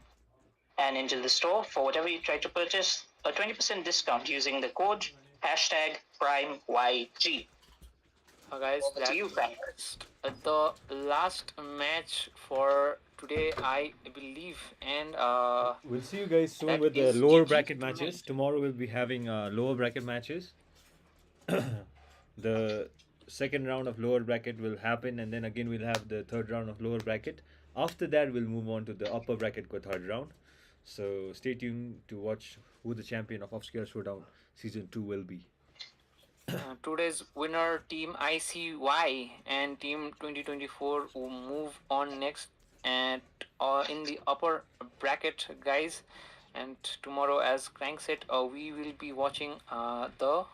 and into the store for whatever you try to purchase. A 20% discount using the code hashtag PrimeYG. Guys, Over to you, Frank. the last match for today, I believe, and We'll see you guys soon that with the is lower GG bracket tonight. matches. Tomorrow we'll be having lower bracket matches. The second round of lower bracket will happen, and then again we'll have the third round of lower bracket. After that, we'll move on to the upper bracket for third round. So stay tuned to watch who the champion of Obscura Showdown Season 2 will be. Today's winner, Team ICY and Team 2024, will move on next and in the upper bracket, guys. And tomorrow, as Crank said, we will be watching the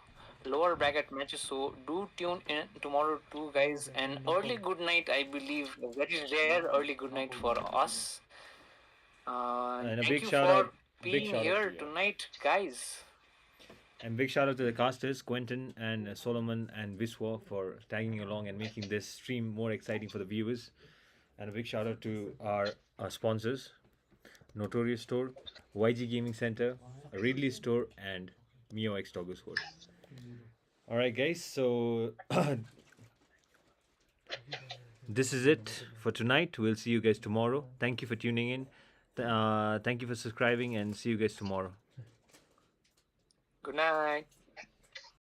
lower bracket matches. So do tune in tomorrow too, guys. And early good night, I believe, a very rare early good night for us. And a thank big you shout for out, being here tonight, guys. and big shout out to the casters, Quentin and Solomon and Viswa, for tagging along and making this stream more exciting for the viewers. And a big shout out to our sponsors, Notorious Store, YG Gaming Center, Ridley Store, and Mio X Doggo Squad. Alright, guys, so this is it for tonight. We'll see you guys tomorrow. Thank you for tuning in. Thank you for subscribing, and see you guys tomorrow. Good night.